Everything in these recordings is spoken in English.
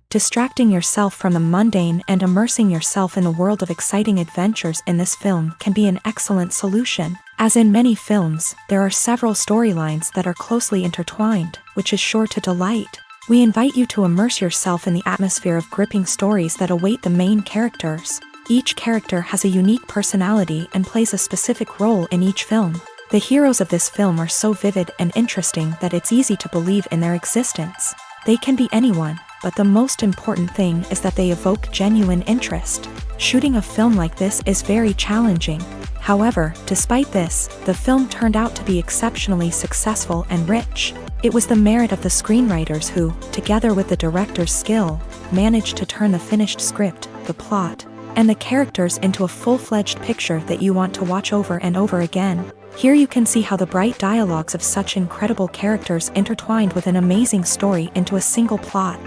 Distracting yourself from the mundane and immersing yourself in the world of exciting adventures in this film can be an excellent solution. As in many films, there are several storylines that are closely intertwined, which is sure to delight. We invite you to immerse yourself in the atmosphere of gripping stories that await the main characters. Each character has a unique personality and plays a specific role in each film. The heroes of this film are so vivid and interesting that it's easy to believe in their existence. They can be anyone, but the most important thing is that they evoke genuine interest. Shooting a film like this is very challenging. However, despite this, the film turned out to be exceptionally successful and rich. It was the merit of the screenwriters who, together with the director's skill, managed to turn the finished script, the plot, and the characters into a full-fledged picture that you want to watch over and over again. Here you can see how the bright dialogues of such incredible characters intertwined with an amazing story into a single plot.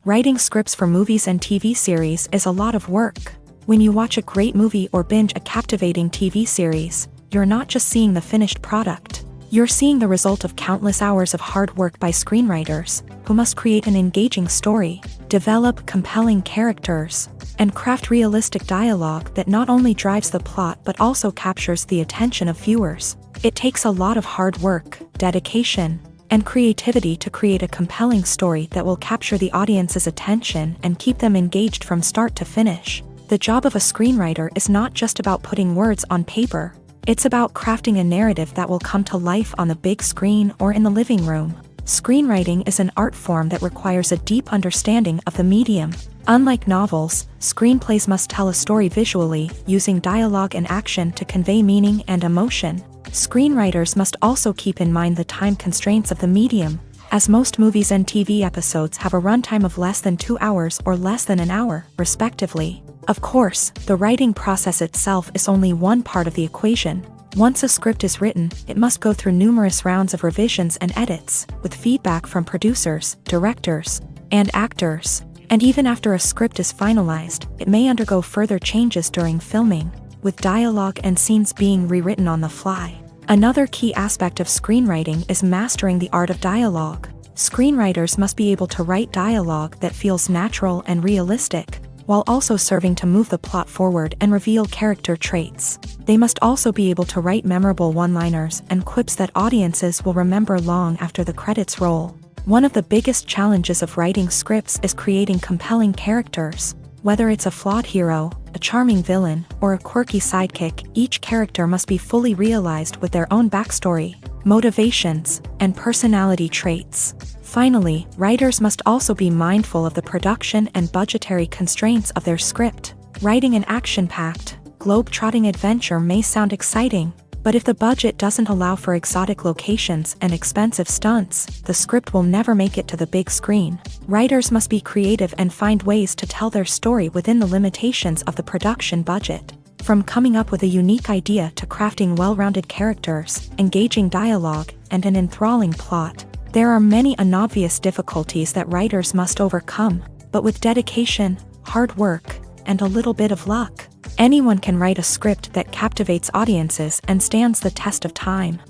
Writing scripts for movies and TV series is a lot of work. When you watch a great movie or binge a captivating TV series, you're not just seeing the finished product. You're seeing the result of countless hours of hard work by screenwriters, who must create an engaging story, develop compelling characters, and craft realistic dialogue that not only drives the plot but also captures the attention of viewers. It takes a lot of hard work, dedication, and creativity to create a compelling story that will capture the audience's attention and keep them engaged from start to finish. The job of a screenwriter is not just about putting words on paper. It's about crafting a narrative that will come to life on the big screen or in the living room. Screenwriting is an art form that requires a deep understanding of the medium. Unlike novels, screenplays must tell a story visually, using dialogue and action to convey meaning and emotion. Screenwriters must also keep in mind the time constraints of the medium, as most movies and TV episodes have a runtime of less than 2 hours or less than an hour, respectively. Of course, the writing process itself is only one part of the equation. Once a script is written, it must go through numerous rounds of revisions and edits, with feedback from producers, directors, and actors. And even after a script is finalized, it may undergo further changes during filming, with dialogue and scenes being rewritten on the fly. Another key aspect of screenwriting is mastering the art of dialogue. Screenwriters must be able to write dialogue that feels natural and realistic, while also serving to move the plot forward and reveal character traits. They must also be able to write memorable one-liners and quips that audiences will remember long after the credits roll. One of the biggest challenges of writing scripts is creating compelling characters. Whether it's a flawed hero, a charming villain, or a quirky sidekick, each character must be fully realized with their own backstory, motivations, and personality traits. Finally, writers must also be mindful of the production and budgetary constraints of their script. Writing an action-packed, globe-trotting adventure may sound exciting, but if the budget doesn't allow for exotic locations and expensive stunts, the script will never make it to the big screen. Writers must be creative and find ways to tell their story within the limitations of the production budget. From coming up with a unique idea to crafting well-rounded characters, engaging dialogue, and an enthralling plot, there are many unobvious difficulties that writers must overcome, but with dedication, hard work, and a little bit of luck, anyone can write a script that captivates audiences and stands the test of time.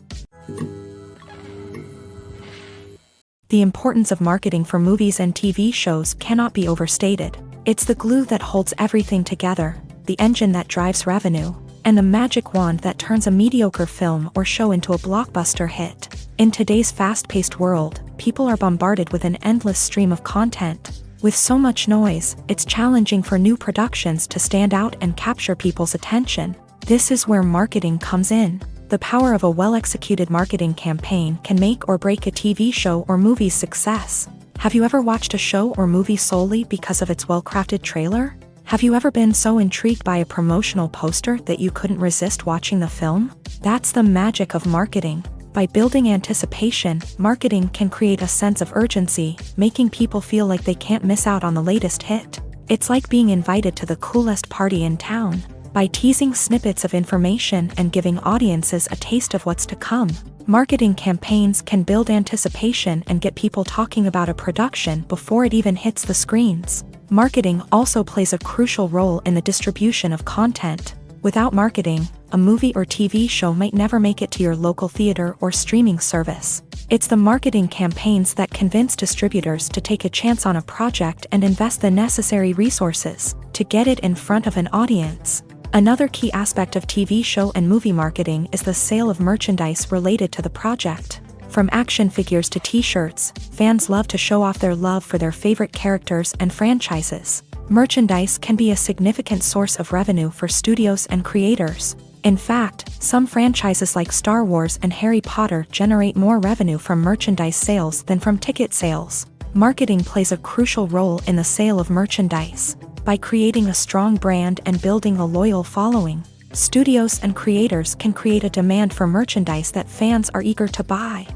The importance of marketing for movies and TV shows cannot be overstated. It's the glue that holds everything together, the engine that drives revenue, and the magic wand that turns a mediocre film or show into a blockbuster hit. In today's fast-paced world, people are bombarded with an endless stream of content. With so much noise, it's challenging for new productions to stand out and capture people's attention. This is where marketing comes in. The power of a well-executed marketing campaign can make or break a TV show or movie's success. Have you ever watched a show or movie solely because of its well-crafted trailer? Have you ever been so intrigued by a promotional poster that you couldn't resist watching the film? That's the magic of marketing. By building anticipation, marketing can create a sense of urgency, making people feel like they can't miss out on the latest hit. It's like being invited to the coolest party in town. By teasing snippets of information and giving audiences a taste of what's to come, marketing campaigns can build anticipation and get people talking about a production before it even hits the screens. Marketing also plays a crucial role in the distribution of content. Without marketing, a movie or TV show might never make it to your local theater or streaming service. It's the marketing campaigns that convince distributors to take a chance on a project and invest the necessary resources to get it in front of an audience. Another key aspect of TV show and movie marketing is the sale of merchandise related to the project. From action figures to t-shirts, fans love to show off their love for their favorite characters and franchises. Merchandise can be a significant source of revenue for studios and creators. In fact, some franchises like Star Wars and Harry Potter generate more revenue from merchandise sales than from ticket sales. Marketing plays a crucial role in the sale of merchandise. By creating a strong brand and building a loyal following, studios and creators can create a demand for merchandise that fans are eager to buy.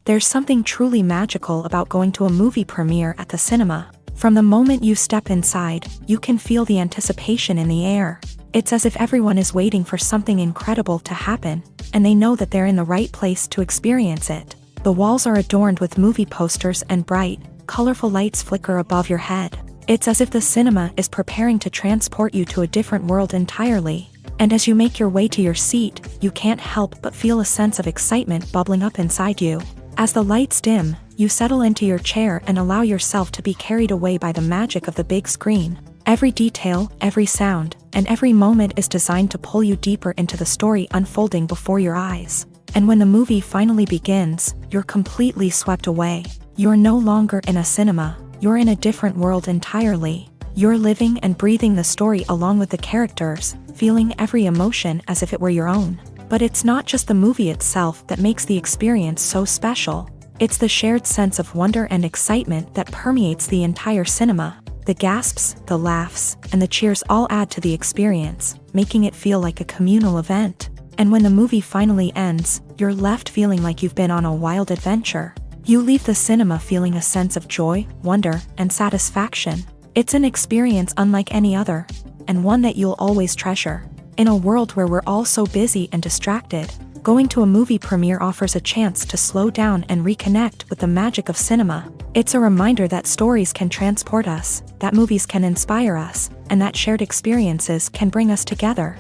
There's something truly magical about going to a movie premiere at the cinema. From the moment you step inside, you can feel the anticipation in the air. It's as if everyone is waiting for something incredible to happen, and they know that they're in the right place to experience it. The walls are adorned with movie posters and bright, colorful lights flicker above your head. It's as if the cinema is preparing to transport you to a different world entirely. And as you make your way to your seat, you can't help but feel a sense of excitement bubbling up inside you. As the lights dim, you settle into your chair and allow yourself to be carried away by the magic of the big screen. Every detail, every sound, and every moment is designed to pull you deeper into the story unfolding before your eyes. And when the movie finally begins, you're completely swept away. You're no longer in a cinema, you're in a different world entirely. You're living and breathing the story along with the characters, feeling every emotion as if it were your own. But it's not just the movie itself that makes the experience so special. It's the shared sense of wonder and excitement that permeates the entire cinema. The gasps, the laughs, and the cheers all add to the experience, making it feel like a communal event. And when the movie finally ends, you're left feeling like you've been on a wild adventure. You leave the cinema feeling a sense of joy, wonder, and satisfaction. It's an experience unlike any other, and one that you'll always treasure. In a world where we're all so busy and distracted, going to a movie premiere offers a chance to slow down and reconnect with the magic of cinema. It's a reminder that stories can transport us, that movies can inspire us, and that shared experiences can bring us together.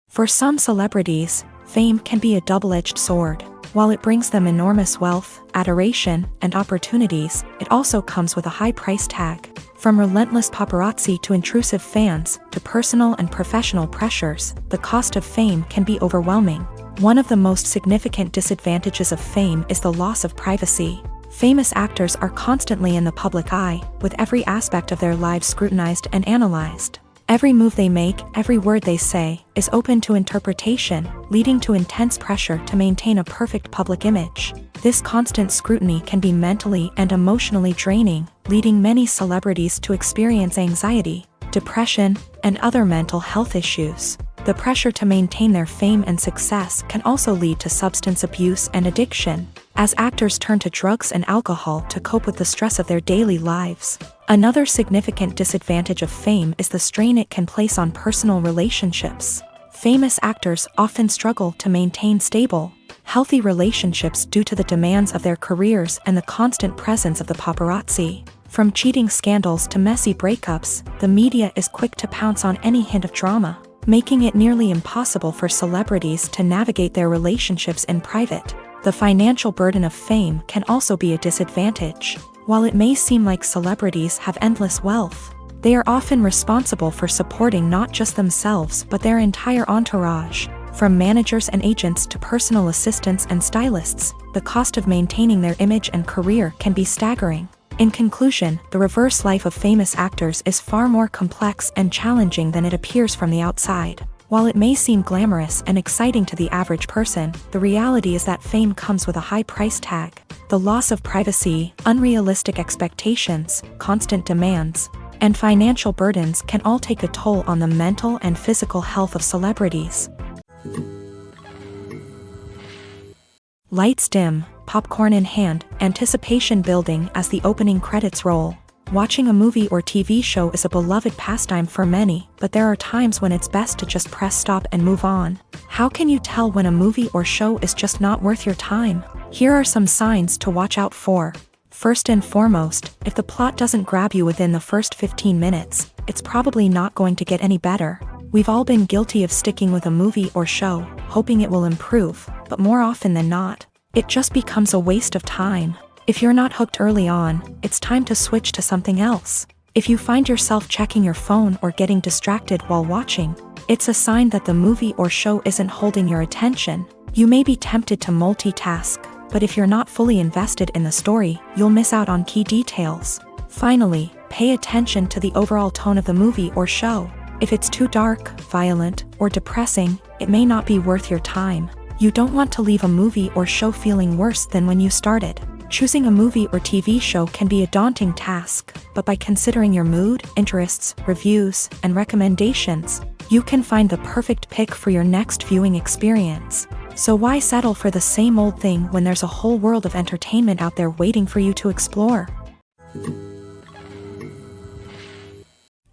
For some celebrities, fame can be a double-edged sword. While it brings them enormous wealth, adoration, and opportunities, it also comes with a high price tag. From relentless paparazzi to intrusive fans, to personal and professional pressures, the cost of fame can be overwhelming. One of the most significant disadvantages of fame is the loss of privacy. Famous actors are constantly in the public eye, with every aspect of their lives scrutinized and analyzed. Every move they make, every word they say, is open to interpretation, leading to intense pressure to maintain a perfect public image. This constant scrutiny can be mentally and emotionally draining, leading many celebrities to experience anxiety, depression, and other mental health issues. The pressure to maintain their fame and success can also lead to substance abuse and addiction, as actors turn to drugs and alcohol to cope with the stress of their daily lives. Another significant disadvantage of fame is the strain it can place on personal relationships. Famous actors often struggle to maintain stable, healthy relationships due to the demands of their careers and the constant presence of the paparazzi. From cheating scandals to messy breakups, the media is quick to pounce on any hint of drama, making it nearly impossible for celebrities to navigate their relationships in private. The financial burden of fame can also be a disadvantage. While it may seem like celebrities have endless wealth, they are often responsible for supporting not just themselves but their entire entourage. From managers and agents to personal assistants and stylists, the cost of maintaining their image and career can be staggering. In conclusion, the reverse life of famous actors is far more complex and challenging than it appears from the outside. While it may seem glamorous and exciting to the average person, the reality is that fame comes with a high price tag. The loss of privacy, unrealistic expectations, constant demands, and financial burdens can all take a toll on the mental and physical health of celebrities. Lights dim, popcorn in hand, anticipation building as the opening credits roll. Watching a movie or TV show is a beloved pastime for many, but there are times when it's best to just press stop and move on. How can you tell when a movie or show is just not worth your time? Here are some signs to watch out for. First and foremost, if the plot doesn't grab you within the first 15 minutes, it's probably not going to get any better. We've all been guilty of sticking with a movie or show, hoping it will improve, but more often than not, it just becomes a waste of time. If you're not hooked early on, it's time to switch to something else. If you find yourself checking your phone or getting distracted while watching, it's a sign that the movie or show isn't holding your attention. You may be tempted to multitask, but if you're not fully invested in the story, you'll miss out on key details. Finally, pay attention to the overall tone of the movie or show. If it's too dark, violent, or depressing, it may not be worth your time. You don't want to leave a movie or show feeling worse than when you started. Choosing a movie or TV show can be a daunting task, but by considering your mood, interests, reviews, and recommendations, you can find the perfect pick for your next viewing experience. So why settle for the same old thing when there's a whole world of entertainment out there waiting for you to explore?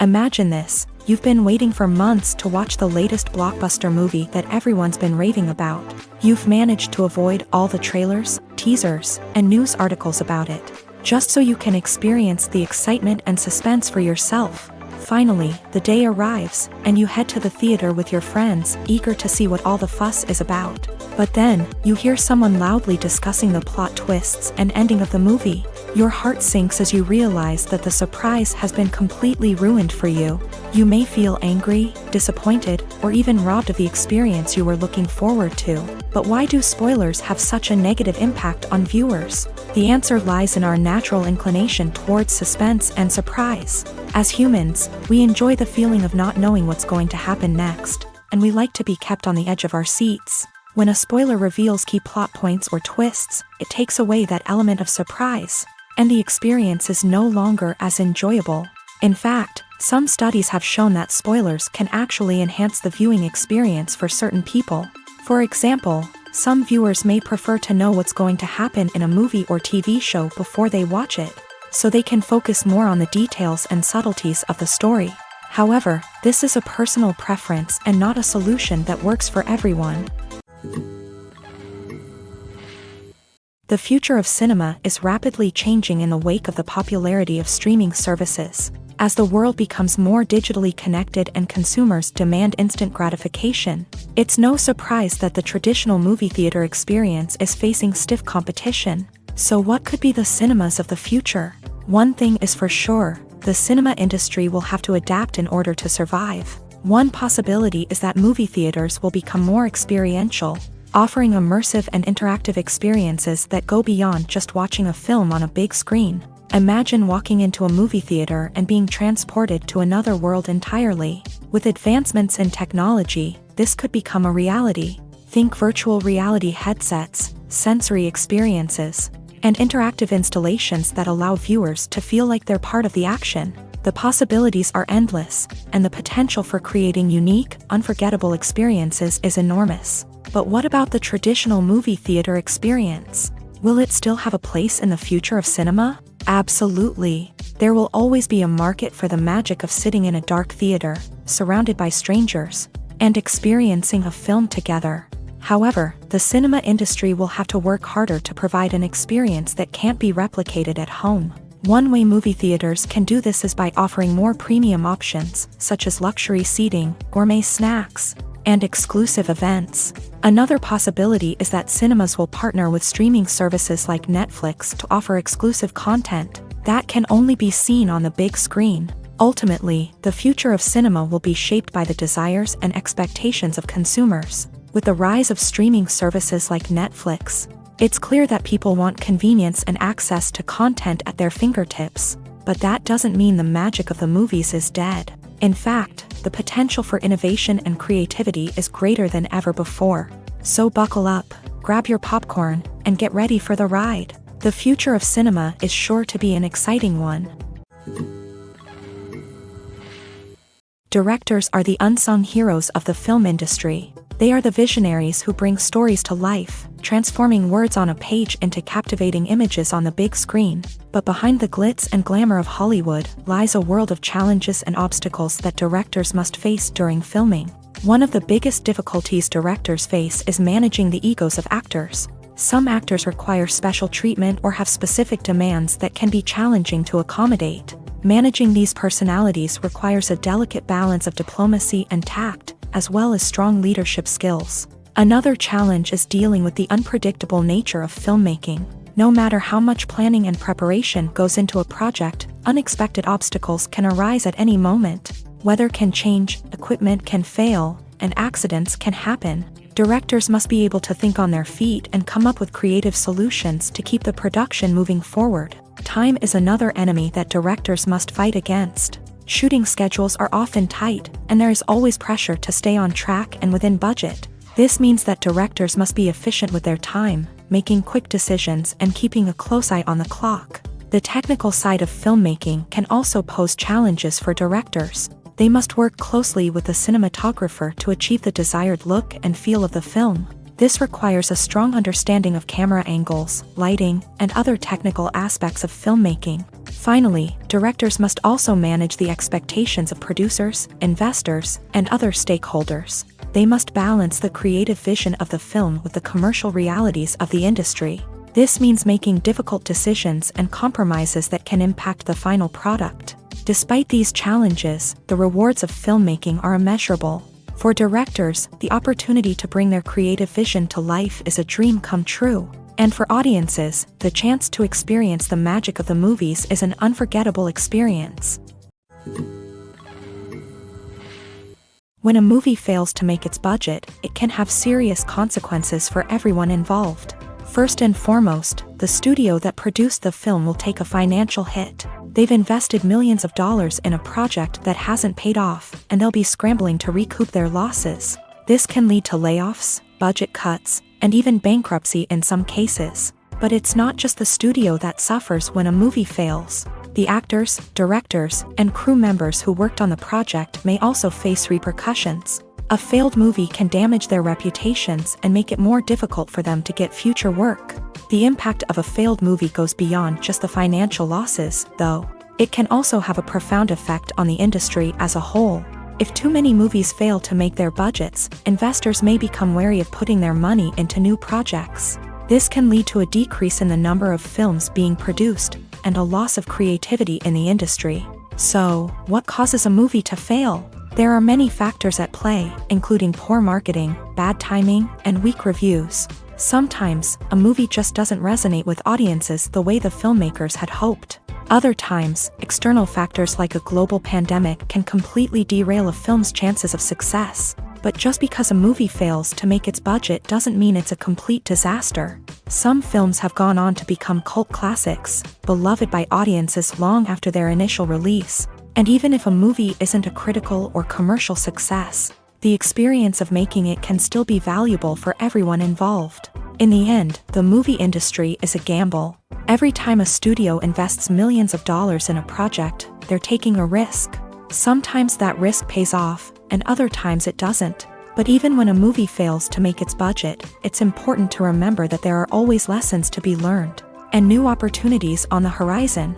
Imagine this. You've been waiting for months to watch the latest blockbuster movie that everyone's been raving about. You've managed to avoid all the trailers, teasers, and news articles about it, just so you can experience the excitement and suspense for yourself. Finally, the day arrives, and you head to the theater with your friends, eager to see what all the fuss is about. But then, you hear someone loudly discussing the plot twists and ending of the movie. Your heart sinks as you realize that the surprise has been completely ruined for you. You may feel angry, disappointed, or even robbed of the experience you were looking forward to. But why do spoilers have such a negative impact on viewers? The answer lies in our natural inclination towards suspense and surprise. As humans, we enjoy the feeling of not knowing what's going to happen next, and we like to be kept on the edge of our seats. When a spoiler reveals key plot points or twists, it takes away that element of surprise, and the experience is no longer as enjoyable. In fact, some studies have shown that spoilers can actually enhance the viewing experience for certain people. For example, some viewers may prefer to know what's going to happen in a movie or TV show before they watch it, so they can focus more on the details and subtleties of the story. However, this is a personal preference and not a solution that works for everyone. The future of cinema is rapidly changing in the wake of the popularity of streaming services. As the world becomes more digitally connected and consumers demand instant gratification, it's no surprise that the traditional movie theater experience is facing stiff competition. So what could be the cinemas of the future? One thing is for sure, the cinema industry will have to adapt in order to survive. One possibility is that movie theaters will become more experiential, offering immersive and interactive experiences that go beyond just watching a film on a big screen. Imagine walking into a movie theater and being transported to another world entirely. With advancements in technology, this could become a reality. Think virtual reality headsets, sensory experiences, and interactive installations that allow viewers to feel like they're part of the action. The possibilities are endless, and the potential for creating unique, unforgettable experiences is enormous. But what about the traditional movie theater experience? Will it still have a place in the future of cinema? Absolutely. There will always be a market for the magic of sitting in a dark theater, surrounded by strangers, and experiencing a film together. However, the cinema industry will have to work harder to provide an experience that can't be replicated at home. One way movie theaters can do this is by offering more premium options, such as luxury seating, gourmet snacks, and exclusive events. Another possibility is that cinemas will partner with streaming services like Netflix to offer exclusive content that can only be seen on the big screen. Ultimately, the future of cinema will be shaped by the desires and expectations of consumers. With the rise of streaming services like Netflix, it's clear that people want convenience and access to content at their fingertips. But that doesn't mean the magic of the movies is dead. In fact, the potential for innovation and creativity is greater than ever before. So buckle up, grab your popcorn, and get ready for the ride. The future of cinema is sure to be an exciting one. Directors are the unsung heroes of the film industry. They are the visionaries who bring stories to life, transforming words on a page into captivating images on the big screen. But behind the glitz and glamour of Hollywood lies a world of challenges and obstacles that directors must face during filming. One of the biggest difficulties directors face is managing the egos of actors. Some actors require special treatment or have specific demands that can be challenging to accommodate. Managing these personalities requires a delicate balance of diplomacy and tact, as well as strong leadership skills. Another challenge is dealing with the unpredictable nature of filmmaking. No matter how much planning and preparation goes into a project, unexpected obstacles can arise at any moment. Weather can change, equipment can fail, and accidents can happen. Directors must be able to think on their feet and come up with creative solutions to keep the production moving forward. Time is another enemy that directors must fight against. Shooting schedules are often tight, and there is always pressure to stay on track and within budget. This means that directors must be efficient with their time, making quick decisions and keeping a close eye on the clock. The technical side of filmmaking can also pose challenges for directors. They must work closely with the cinematographer to achieve the desired look and feel of the film. This requires a strong understanding of camera angles, lighting, and other technical aspects of filmmaking. Finally, directors must also manage the expectations of producers, investors, and other stakeholders. They must balance the creative vision of the film with the commercial realities of the industry. This means making difficult decisions and compromises that can impact the final product. Despite these challenges, the rewards of filmmaking are immeasurable. For directors, the opportunity to bring their creative vision to life is a dream come true. And for audiences, the chance to experience the magic of the movies is an unforgettable experience. When a movie fails to make its budget, it can have serious consequences for everyone involved. First and foremost, the studio that produced the film will take a financial hit. They've invested millions of dollars in a project that hasn't paid off, and they'll be scrambling to recoup their losses. This can lead to layoffs, budget cuts, and even bankruptcy in some cases. But it's not just the studio that suffers when a movie fails. The actors, directors, and crew members who worked on the project may also face repercussions. A failed movie can damage their reputations and make it more difficult for them to get future work. The impact of a failed movie goes beyond just the financial losses, though. It can also have a profound effect on the industry as a whole. If too many movies fail to make their budgets, investors may become wary of putting their money into new projects. This can lead to a decrease in the number of films being produced, and a loss of creativity in the industry. So, what causes a movie to fail? There are many factors at play, including poor marketing, bad timing, and weak reviews. Sometimes, a movie just doesn't resonate with audiences the way the filmmakers had hoped. Other times, external factors like a global pandemic can completely derail a film's chances of success. But just because a movie fails to make its budget doesn't mean it's a complete disaster. Some films have gone on to become cult classics, beloved by audiences long after their initial release. And even if a movie isn't a critical or commercial success, the experience of making it can still be valuable for everyone involved. In the end, the movie industry is a gamble. Every time a studio invests millions of dollars in a project, they're taking a risk. Sometimes that risk pays off, and other times it doesn't. But even when a movie fails to make its budget, it's important to remember that there are always lessons to be learned, and new opportunities on the horizon.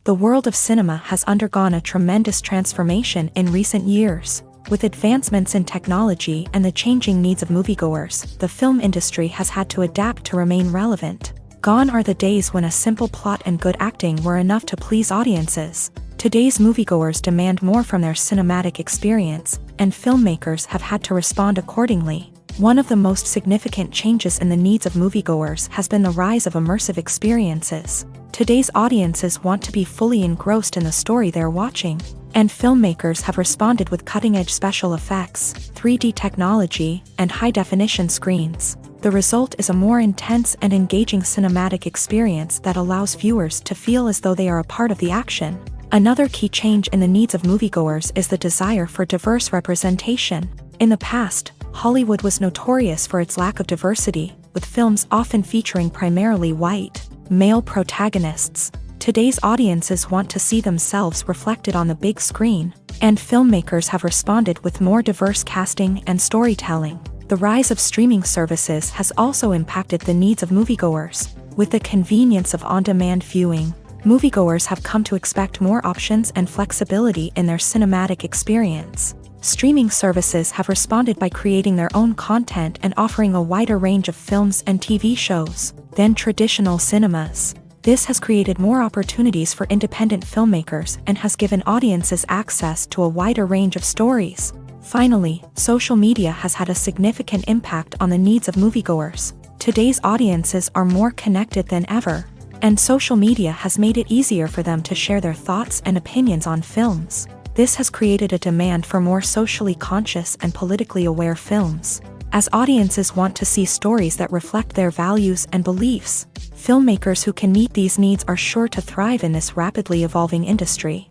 The world of cinema has undergone a tremendous transformation in recent years. With advancements in technology and the changing needs of moviegoers, the film industry has had to adapt to remain relevant. Gone are the days when a simple plot and good acting were enough to please audiences. Today's moviegoers demand more from their cinematic experience, and filmmakers have had to respond accordingly. One of the most significant changes in the needs of moviegoers has been the rise of immersive experiences. Today's audiences want to be fully engrossed in the story they're watching, and filmmakers have responded with cutting-edge special effects, 3D technology, and high-definition screens. The result is a more intense and engaging cinematic experience that allows viewers to feel as though they are a part of the action. Another key change in the needs of moviegoers is the desire for diverse representation. In the past, Hollywood was notorious for its lack of diversity, with films often featuring primarily white, male protagonists. Today's audiences want to see themselves reflected on the big screen, and filmmakers have responded with more diverse casting and storytelling. The rise of streaming services has also impacted the needs of moviegoers. With the convenience of on-demand viewing, moviegoers have come to expect more options and flexibility in their cinematic experience. Streaming services have responded by creating their own content and offering a wider range of films and TV shows than traditional cinemas. This has created more opportunities for independent filmmakers and has given audiences access to a wider range of stories. Finally, social media has had a significant impact on the needs of moviegoers. Today's audiences are more connected than ever, and social media has made it easier for them to share their thoughts and opinions on films. This has created a demand for more socially conscious and politically aware films. As audiences want to see stories that reflect their values and beliefs, filmmakers who can meet these needs are sure to thrive in this rapidly evolving industry.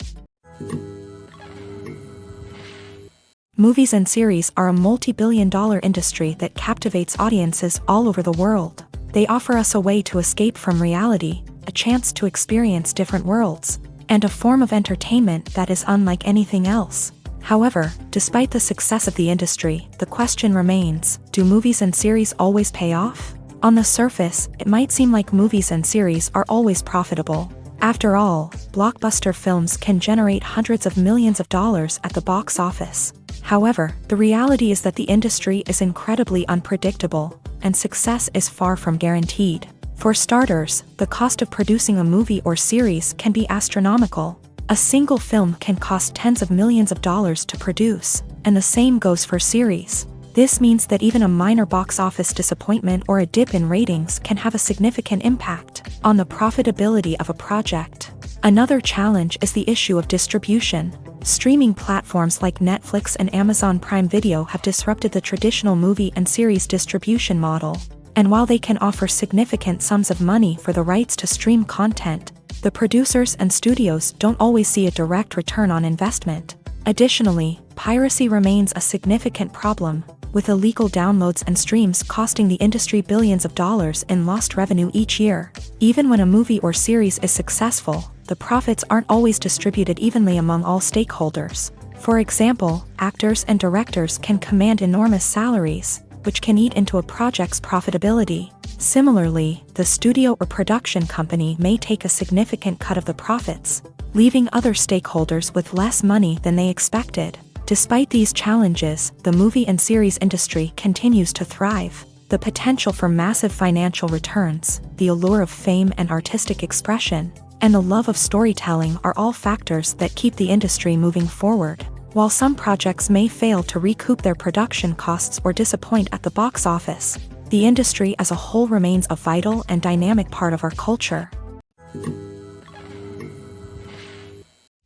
Movies and series are a multi-billion-dollar industry that captivates audiences all over the world. They offer us a way to escape from reality, a chance to experience different worlds, and a form of entertainment that is unlike anything else. However, despite the success of the industry, the question remains, do movies and series always pay off? On the surface, it might seem like movies and series are always profitable. After all, blockbuster films can generate hundreds of millions of dollars at the box office. However, the reality is that the industry is incredibly unpredictable, and success is far from guaranteed. For starters, the cost of producing a movie or series can be astronomical. A single film can cost tens of millions of dollars to produce, and the same goes for series. This means that even a minor box office disappointment or a dip in ratings can have a significant impact on the profitability of a project. Another challenge is the issue of distribution. Streaming platforms like Netflix and Amazon Prime Video have disrupted the traditional movie and series distribution model. And while they can offer significant sums of money for the rights to stream content, the producers and studios don't always see a direct return on investment. Additionally, piracy remains a significant problem, with illegal downloads and streams costing the industry billions of dollars in lost revenue each year. Even when a movie or series is successful, the profits aren't always distributed evenly among all stakeholders. For example, actors and directors can command enormous salaries, which can eat into a project's profitability. Similarly, the studio or production company may take a significant cut of the profits, leaving other stakeholders with less money than they expected. Despite these challenges, the movie and series industry continues to thrive. The potential for massive financial returns, the allure of fame and artistic expression, and the love of storytelling are all factors that keep the industry moving forward. While some projects may fail to recoup their production costs or disappoint at the box office, the industry as a whole remains a vital and dynamic part of our culture.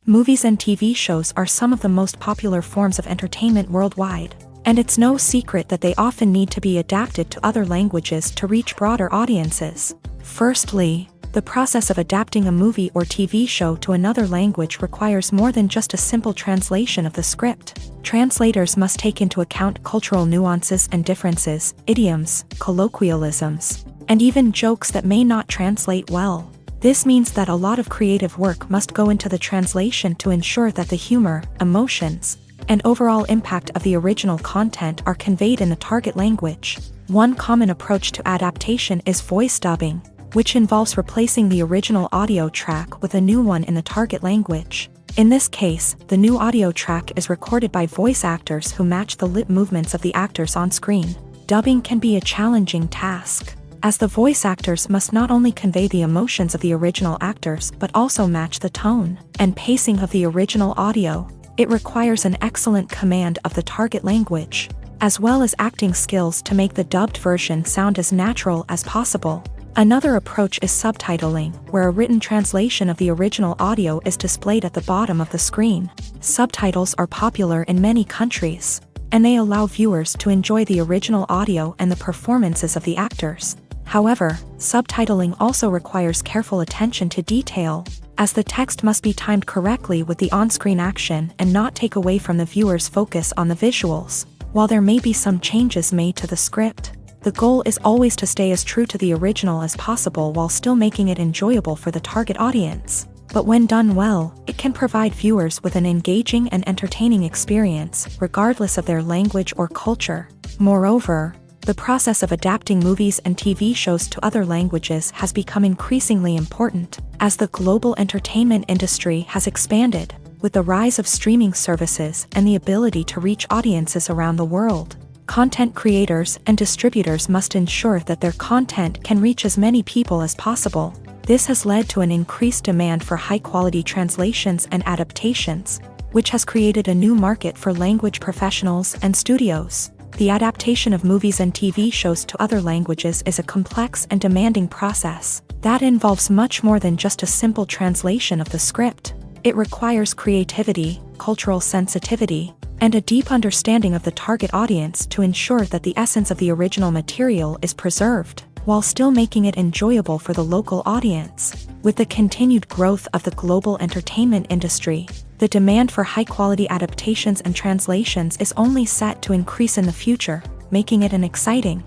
Movies and TV shows are some of the most popular forms of entertainment worldwide, and it's no secret that they often need to be adapted to other languages to reach broader audiences. Firstly, the process of adapting a movie or TV show to another language requires more than just a simple translation of the script. Translators must take into account cultural nuances and differences, idioms, colloquialisms, and even jokes that may not translate well. This means that a lot of creative work must go into the translation to ensure that the humor, emotions, and overall impact of the original content are conveyed in the target language. One common approach to adaptation is voice dubbing, which involves replacing the original audio track with a new one in the target language. In this case, the new audio track is recorded by voice actors who match the lip movements of the actors on screen. Dubbing can be a challenging task, as the voice actors must not only convey the emotions of the original actors but also match the tone and pacing of the original audio. It requires an excellent command of the target language, as well as acting skills to make the dubbed version sound as natural as possible. Another approach is subtitling, where a written translation of the original audio is displayed at the bottom of the screen. Subtitles are popular in many countries, and they allow viewers to enjoy the original audio and the performances of the actors. However, subtitling also requires careful attention to detail, as the text must be timed correctly with the on-screen action and not take away from the viewer's focus on the visuals. While there may be some changes made to the script, the goal is always to stay as true to the original as possible while still making it enjoyable for the target audience. But when done well, it can provide viewers with an engaging and entertaining experience, regardless of their language or culture. Moreover, the process of adapting movies and TV shows to other languages has become increasingly important, as the global entertainment industry has expanded. With the rise of streaming services and the ability to reach audiences around the world, content creators and distributors must ensure that their content can reach as many people as possible. This has led to an increased demand for high-quality translations and adaptations, which has created a new market for language professionals and studios. The adaptation of movies and TV shows to other languages is a complex and demanding process that involves much more than just a simple translation of the script. It requires creativity, cultural sensitivity, and a deep understanding of the target audience to ensure that the essence of the original material is preserved, while still making it enjoyable for the local audience. With the continued growth of the global entertainment industry, the demand for high-quality adaptations and translations is only set to increase in the future, making it an exciting.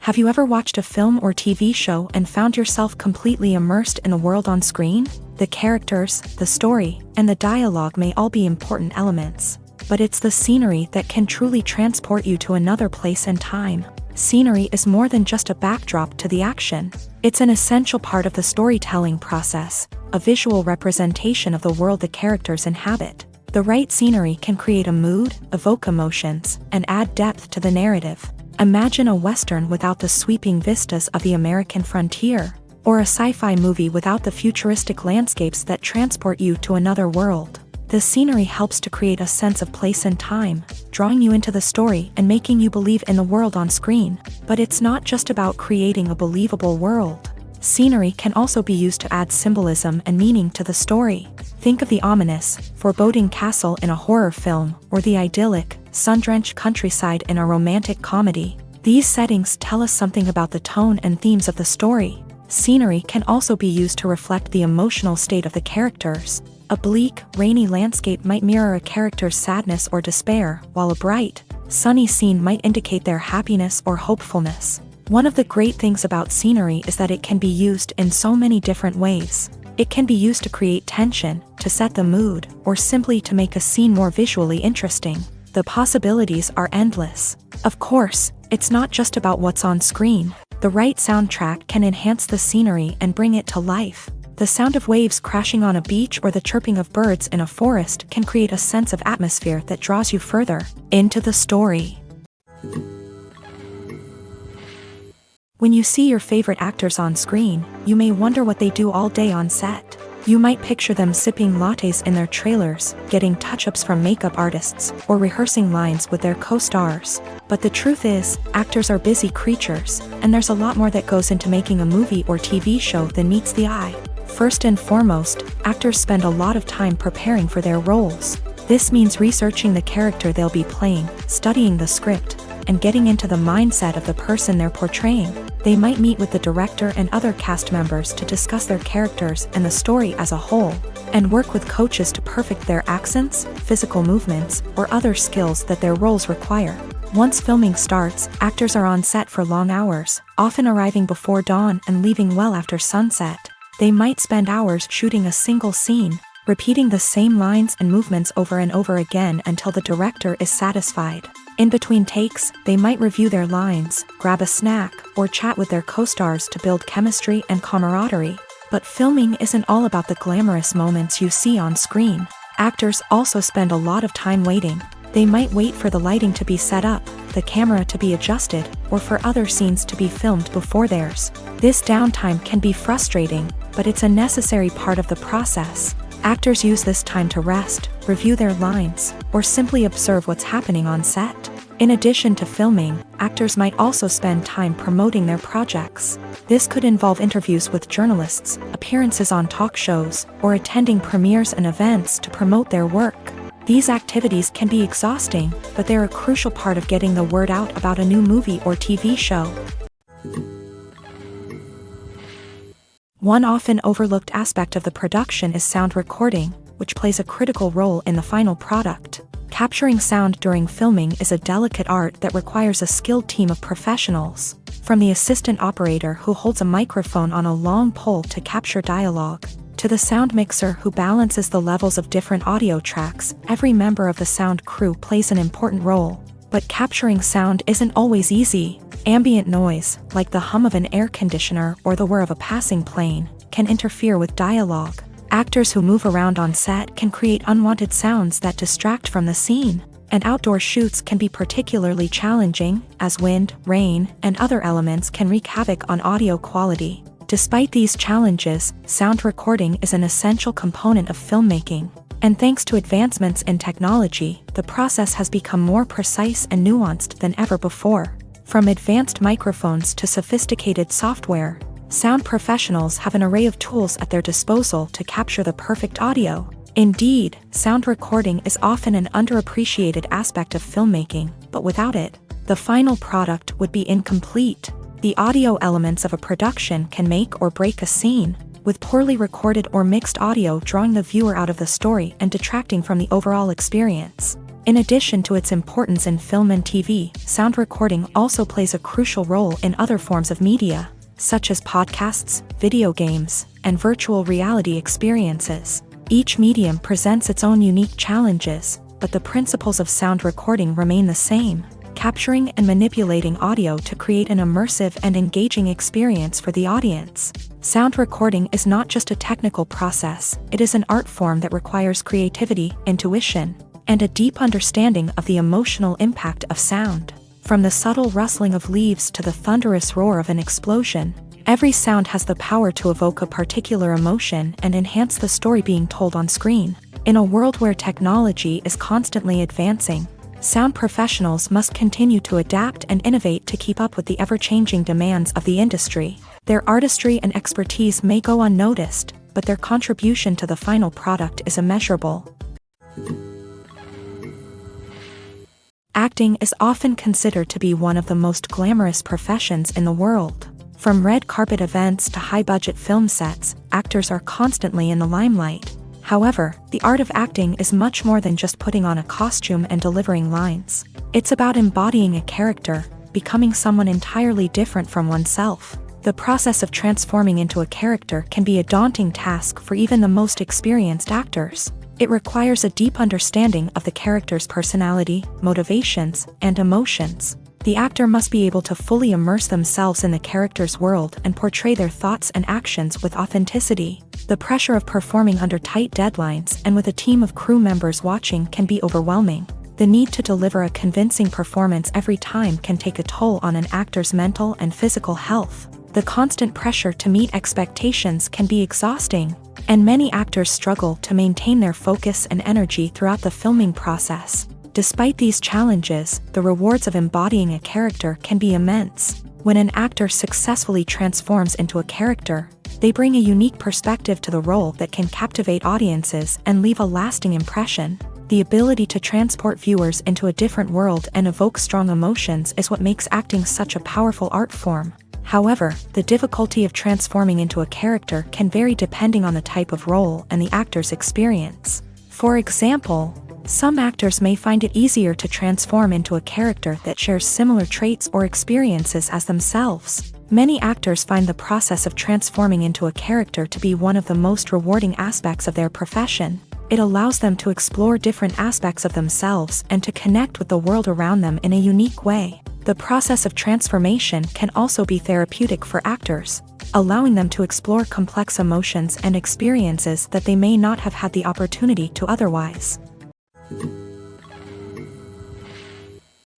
Have you ever watched a film or TV show and found yourself completely immersed in the world on screen? The characters, the story, and the dialogue may all be important elements, but it's the scenery that can truly transport you to another place and time. Scenery is more than just a backdrop to the action. It's an essential part of the storytelling process, a visual representation of the world the characters inhabit. The right scenery can create a mood, evoke emotions, and add depth to the narrative. Imagine a Western without the sweeping vistas of the American frontier, or a sci-fi movie without the futuristic landscapes that transport you to another world. The scenery helps to create a sense of place and time, drawing you into the story and making you believe in the world on screen. But it's not just about creating a believable world. Scenery can also be used to add symbolism and meaning to the story. Think of the ominous, foreboding castle in a horror film, or the idyllic, sun-drenched countryside in a romantic comedy. These settings tell us something about the tone and themes of the story. Scenery can also be used to reflect the emotional state of the characters. A bleak, rainy landscape might mirror a character's sadness or despair, while a bright, sunny scene might indicate their happiness or hopefulness. One of the great things about scenery is that it can be used in so many different ways. It can be used to create tension, to set the mood, or simply to make a scene more visually interesting. The possibilities are endless. Of course, it's not just about what's on screen. The right soundtrack can enhance the scenery and bring it to life. The sound of waves crashing on a beach or the chirping of birds in a forest can create a sense of atmosphere that draws you further into the story. When you see your favorite actors on screen, you may wonder what they do all day on set. You might picture them sipping lattes in their trailers, getting touch-ups from makeup artists, or rehearsing lines with their co-stars. But the truth is, actors are busy creatures, and there's a lot more that goes into making a movie or TV show than meets the eye. First and foremost, actors spend a lot of time preparing for their roles. This means researching the character they'll be playing, studying the script, and getting into the mindset of the person they're portraying. They might meet with the director and other cast members to discuss their characters and the story as a whole, and work with coaches to perfect their accents, physical movements, or other skills that their roles require. Once filming starts, actors are on set for long hours, often arriving before dawn and leaving well after sunset. They might spend hours shooting a single scene, repeating the same lines and movements over and over again until the director is satisfied. In between takes, they might review their lines, grab a snack, or chat with their co-stars to build chemistry and camaraderie. But filming isn't all about the glamorous moments you see on screen. Actors also spend a lot of time waiting. They might wait for the lighting to be set up, the camera to be adjusted, or for other scenes to be filmed before theirs. This downtime can be frustrating, but it's a necessary part of the process. Actors use this time to rest, review their lines, or simply observe what's happening on set. In addition to filming, actors might also spend time promoting their projects. This could involve interviews with journalists, appearances on talk shows, or attending premieres and events to promote their work. These activities can be exhausting, but they're a crucial part of getting the word out about a new movie or TV show. One often overlooked aspect of the production is sound recording, which plays a critical role in the final product. Capturing sound during filming is a delicate art that requires a skilled team of professionals. From the assistant operator who holds a microphone on a long pole to capture dialogue, to the sound mixer who balances the levels of different audio tracks, every member of the sound crew plays an important role. But capturing sound isn't always easy. Ambient noise, like the hum of an air conditioner or the whir of a passing plane, can interfere with dialogue. Actors who move around on set can create unwanted sounds that distract from the scene. And outdoor shoots can be particularly challenging, as wind, rain, and other elements can wreak havoc on audio quality. Despite these challenges, sound recording is an essential component of filmmaking. And thanks to advancements in technology, the process has become more precise and nuanced than ever before. From advanced microphones to sophisticated software, sound professionals have an array of tools at their disposal to capture the perfect audio. Indeed, sound recording is often an underappreciated aspect of filmmaking, but without it, the final product would be incomplete. The audio elements of a production can make or break a scene, with poorly recorded or mixed audio drawing the viewer out of the story and detracting from the overall experience. In addition to its importance in film and TV, sound recording also plays a crucial role in other forms of media, such as podcasts, video games, and virtual reality experiences. Each medium presents its own unique challenges, but the principles of sound recording remain the same, capturing and manipulating audio to create an immersive and engaging experience for the audience. Sound recording is not just a technical process, it is an art form that requires creativity, intuition, and a deep understanding of the emotional impact of sound. From the subtle rustling of leaves to the thunderous roar of an explosion, every sound has the power to evoke a particular emotion and enhance the story being told on screen. In a world where technology is constantly advancing, sound professionals must continue to adapt and innovate to keep up with the ever-changing demands of the industry. Their artistry and expertise may go unnoticed, but their contribution to the final product is immeasurable. Acting is often considered to be one of the most glamorous professions in the world. From red carpet events to high-budget film sets, actors are constantly in the limelight. However, the art of acting is much more than just putting on a costume and delivering lines. It's about embodying a character, becoming someone entirely different from oneself. The process of transforming into a character can be a daunting task for even the most experienced actors. It requires a deep understanding of the character's personality, motivations, and emotions. The actor must be able to fully immerse themselves in the character's world and portray their thoughts and actions with authenticity. The pressure of performing under tight deadlines and with a team of crew members watching can be overwhelming. The need to deliver a convincing performance every time can take a toll on an actor's mental and physical health. The constant pressure to meet expectations can be exhausting, and many actors struggle to maintain their focus and energy throughout the filming process. Despite these challenges, the rewards of embodying a character can be immense. When an actor successfully transforms into a character, they bring a unique perspective to the role that can captivate audiences and leave a lasting impression. The ability to transport viewers into a different world and evoke strong emotions is what makes acting such a powerful art form. However, the difficulty of transforming into a character can vary depending on the type of role and the actor's experience. For example, some actors may find it easier to transform into a character that shares similar traits or experiences as themselves. Many actors find the process of transforming into a character to be one of the most rewarding aspects of their profession. It allows them to explore different aspects of themselves and to connect with the world around them in a unique way. The process of transformation can also be therapeutic for actors, allowing them to explore complex emotions and experiences that they may not have had the opportunity to otherwise.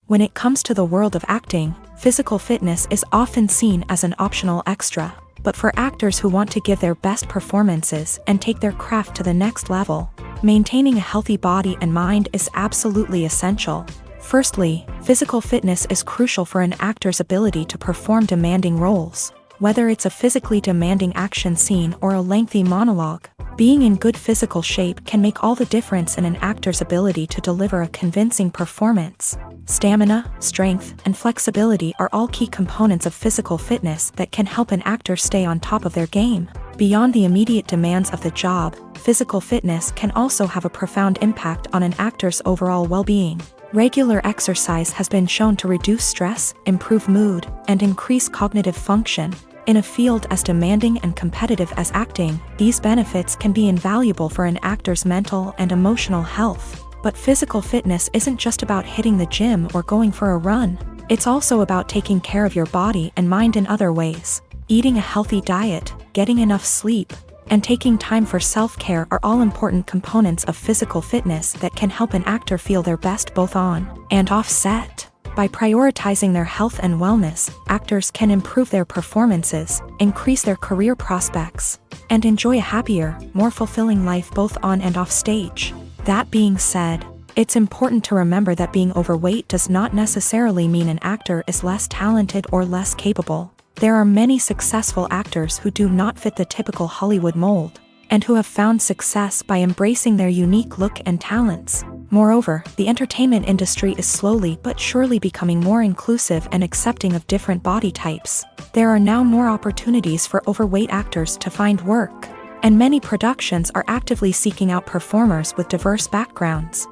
When it comes to the world of acting, physical fitness is often seen as an optional extra. But for actors who want to give their best performances and take their craft to the next level, maintaining a healthy body and mind is absolutely essential. Firstly, physical fitness is crucial for an actor's ability to perform demanding roles. Whether it's a physically demanding action scene or a lengthy monologue, being in good physical shape can make all the difference in an actor's ability to deliver a convincing performance. Stamina, strength, and flexibility are all key components of physical fitness that can help an actor stay on top of their game. Beyond the immediate demands of the job, physical fitness can also have a profound impact on an actor's overall well-being. Regular exercise has been shown to reduce stress, improve mood, and increase cognitive function. In a field as demanding and competitive as acting, these benefits can be invaluable for an actor's mental and emotional health. But physical fitness isn't just about hitting the gym or going for a run. It's also about taking care of your body and mind in other ways. Eating a healthy diet, getting enough sleep, and taking time for self-care are all important components of physical fitness that can help an actor feel their best both on and off set. By prioritizing their health and wellness, actors can improve their performances, increase their career prospects, and enjoy a happier, more fulfilling life both on and off stage. That being said, it's important to remember that being overweight does not necessarily mean an actor is less talented or less capable. There are many successful actors who do not fit the typical Hollywood mold, and who have found success by embracing their unique look and talents. Moreover, the entertainment industry is slowly but surely becoming more inclusive and accepting of different body types. There are now more opportunities for overweight actors to find work, and many productions are actively seeking out performers with diverse backgrounds.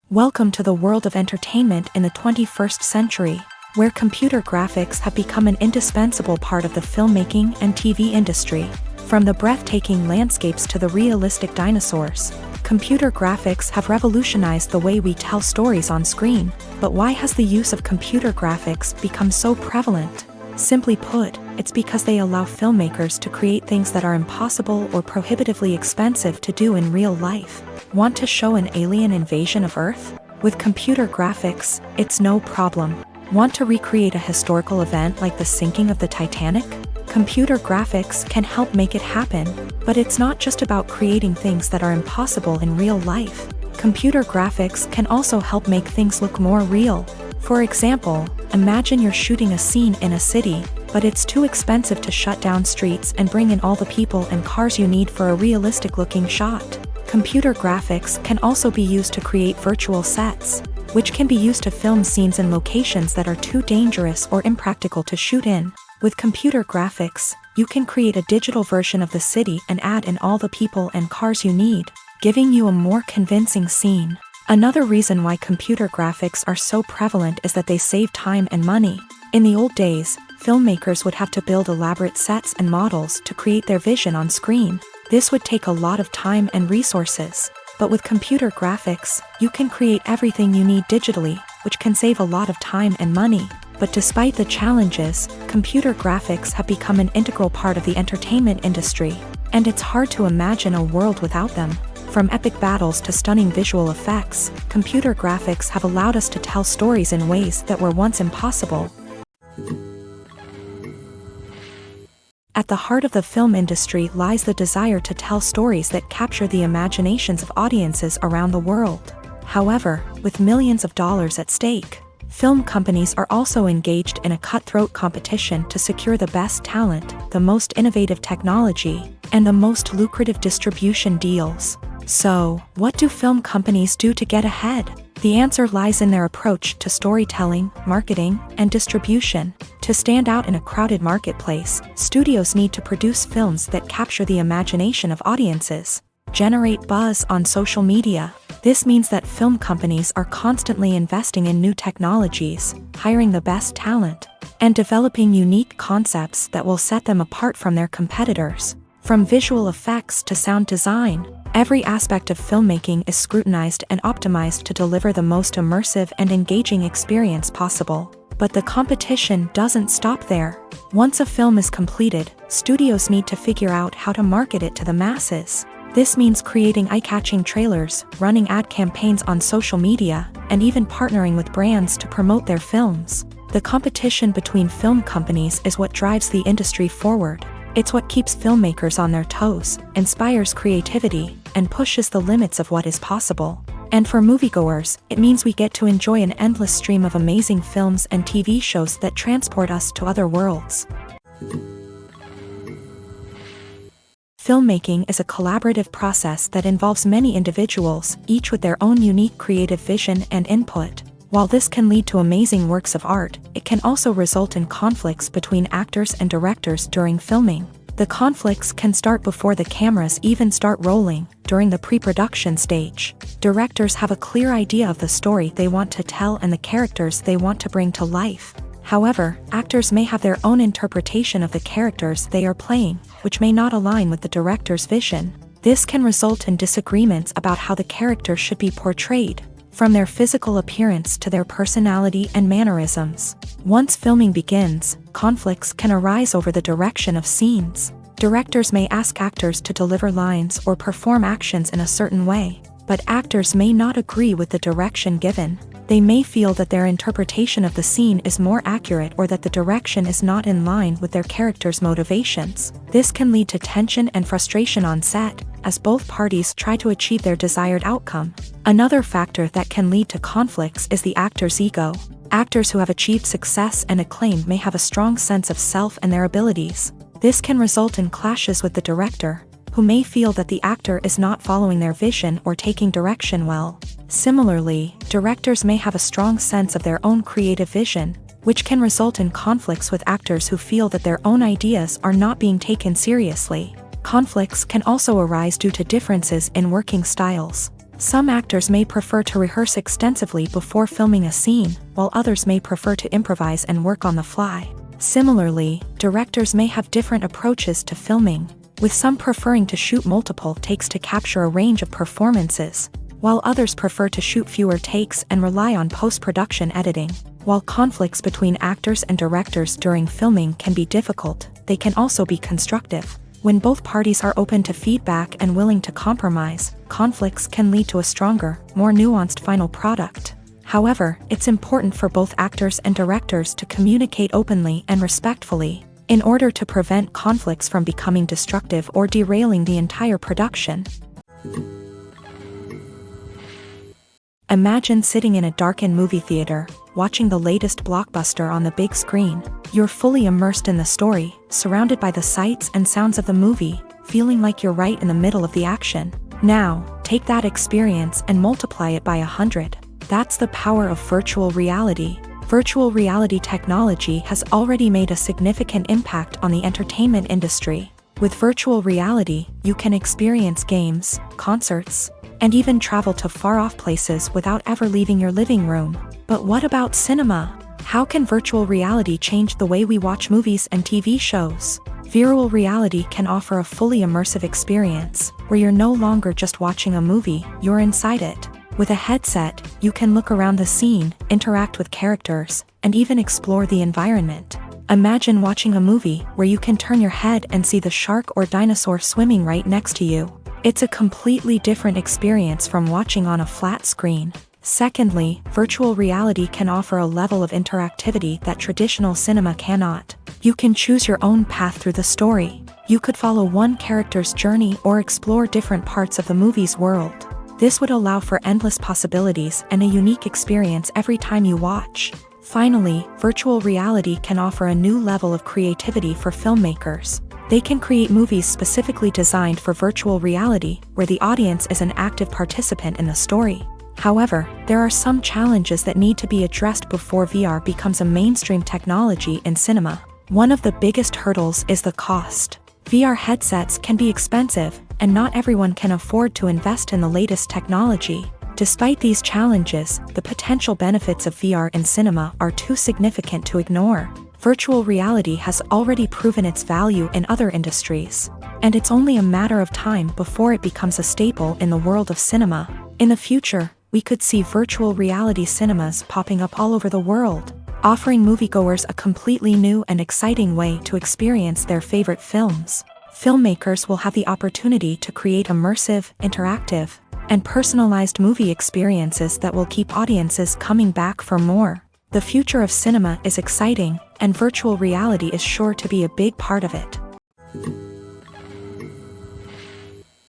Welcome to the world of entertainment in the 21st century, where computer graphics have become an indispensable part of the filmmaking and TV industry. From the breathtaking landscapes to the realistic dinosaurs, computer graphics have revolutionized the way we tell stories on screen. But why has the use of computer graphics become so prevalent? Simply put, it's because they allow filmmakers to create things that are impossible or prohibitively expensive to do in real life. Want to show an alien invasion of Earth? With computer graphics, it's no problem. Want to recreate a historical event like the sinking of the Titanic? Computer graphics can help make it happen, but it's not just about creating things that are impossible in real life. Computer graphics can also help make things look more real. For example, imagine you're shooting a scene in a city, but it's too expensive to shut down streets and bring in all the people and cars you need for a realistic-looking shot. Computer graphics can also be used to create virtual sets, which can be used to film scenes in locations that are too dangerous or impractical to shoot in. With computer graphics, you can create a digital version of the city and add in all the people and cars you need, giving you a more convincing scene. Another reason why computer graphics are so prevalent is that they save time and money. In the old days, filmmakers would have to build elaborate sets and models to create their vision on screen. This would take a lot of time and resources. But with computer graphics, you can create everything you need digitally, which can save a lot of time and money. But despite the challenges, computer graphics have become an integral part of the entertainment industry, and it's hard to imagine a world without them. From epic battles to stunning visual effects, computer graphics have allowed us to tell stories in ways that were once impossible. At the heart of the film industry lies the desire to tell stories that capture the imaginations of audiences around the world. However, with millions of dollars at stake, film companies are also engaged in a cutthroat competition to secure the best talent, the most innovative technology, and the most lucrative distribution deals. So, what do film companies do to get ahead? The answer lies in their approach to storytelling, marketing, and distribution. To stand out in a crowded marketplace, studios need to produce films that capture the imagination of audiences, generate buzz on social media. This means that film companies are constantly investing in new technologies, hiring the best talent, and developing unique concepts that will set them apart from their competitors. From visual effects to sound design, every aspect of filmmaking is scrutinized and optimized to deliver the most immersive and engaging experience possible. But the competition doesn't stop there. Once a film is completed, studios need to figure out how to market it to the masses. This means creating eye-catching trailers, running ad campaigns on social media, and even partnering with brands to promote their films. The competition between film companies is what drives the industry forward. It's what keeps filmmakers on their toes, inspires creativity, and pushes the limits of what is possible. And for moviegoers, it means we get to enjoy an endless stream of amazing films and TV shows that transport us to other worlds. Filmmaking is a collaborative process that involves many individuals, each with their own unique creative vision and input. While this can lead to amazing works of art, it can also result in conflicts between actors and directors during filming. The conflicts can start before the cameras even start rolling, during the pre-production stage. Directors have a clear idea of the story they want to tell and the characters they want to bring to life. However, actors may have their own interpretation of the characters they are playing, which may not align with the director's vision. This can result in disagreements about how the character should be portrayed. from their physical appearance to their personality and mannerisms. Once filming begins, conflicts can arise over the direction of scenes. Directors may ask actors to deliver lines or perform actions in a certain way, but actors may not agree with the direction given. They may feel that their interpretation of the scene is more accurate or that the direction is not in line with their character's motivations. This can lead to tension and frustration on set, as both parties try to achieve their desired outcome. Another factor that can lead to conflicts is the actor's ego. Actors who have achieved success and acclaim may have a strong sense of self and their abilities. This can result in clashes with the director, who may feel that the actor is not following their vision or taking direction well. Similarly, directors may have a strong sense of their own creative vision, which can result in conflicts with actors who feel that their own ideas are not being taken seriously. Conflicts can also arise due to differences in working styles. Some actors may prefer to rehearse extensively before filming a scene, while others may prefer to improvise and work on the fly. Similarly, directors may have different approaches to filming, with some preferring to shoot multiple takes to capture a range of performances, while others prefer to shoot fewer takes and rely on post-production editing. While conflicts between actors and directors during filming can be difficult, they can also be constructive. When both parties are open to feedback and willing to compromise, conflicts can lead to a stronger, more nuanced final product. However, it's important for both actors and directors to communicate openly and respectfully, in order to prevent conflicts from becoming destructive or derailing the entire production. Imagine sitting in a darkened movie theater, watching the latest blockbuster on the big screen. You're fully immersed in the story, surrounded by the sights and sounds of the movie, feeling like you're right in the middle of the action. Now, take that experience and multiply it by 100. That's the power of virtual reality. Virtual reality technology has already made a significant impact on the entertainment industry. With virtual reality, you can experience games, concerts, and even travel to far-off places without ever leaving your living room. But what about cinema? How can virtual reality change the way we watch movies and TV shows? Virtual reality can offer a fully immersive experience, where you're no longer just watching a movie, you're inside it. With a headset, you can look around the scene, interact with characters, and even explore the environment. Imagine watching a movie where you can turn your head and see the shark or dinosaur swimming right next to you. It's a completely different experience from watching on a flat screen. Secondly, virtual reality can offer a level of interactivity that traditional cinema cannot. You can choose your own path through the story. You could follow one character's journey or explore different parts of the movie's world. This would allow for endless possibilities and a unique experience every time you watch. Finally, virtual reality can offer a new level of creativity for filmmakers. They can create movies specifically designed for virtual reality, where the audience is an active participant in the story. However, there are some challenges that need to be addressed before VR becomes a mainstream technology in cinema. One of the biggest hurdles is the cost. VR headsets can be expensive, and not everyone can afford to invest in the latest technology. Despite these challenges, the potential benefits of VR in cinema are too significant to ignore. Virtual reality has already proven its value in other industries, and it's only a matter of time before it becomes a staple in the world of cinema. In the future, we could see virtual reality cinemas popping up all over the world, offering moviegoers a completely new and exciting way to experience their favorite films. Filmmakers will have the opportunity to create immersive, interactive, and personalized movie experiences that will keep audiences coming back for more. The future of cinema is exciting, and virtual reality is sure to be a big part of it.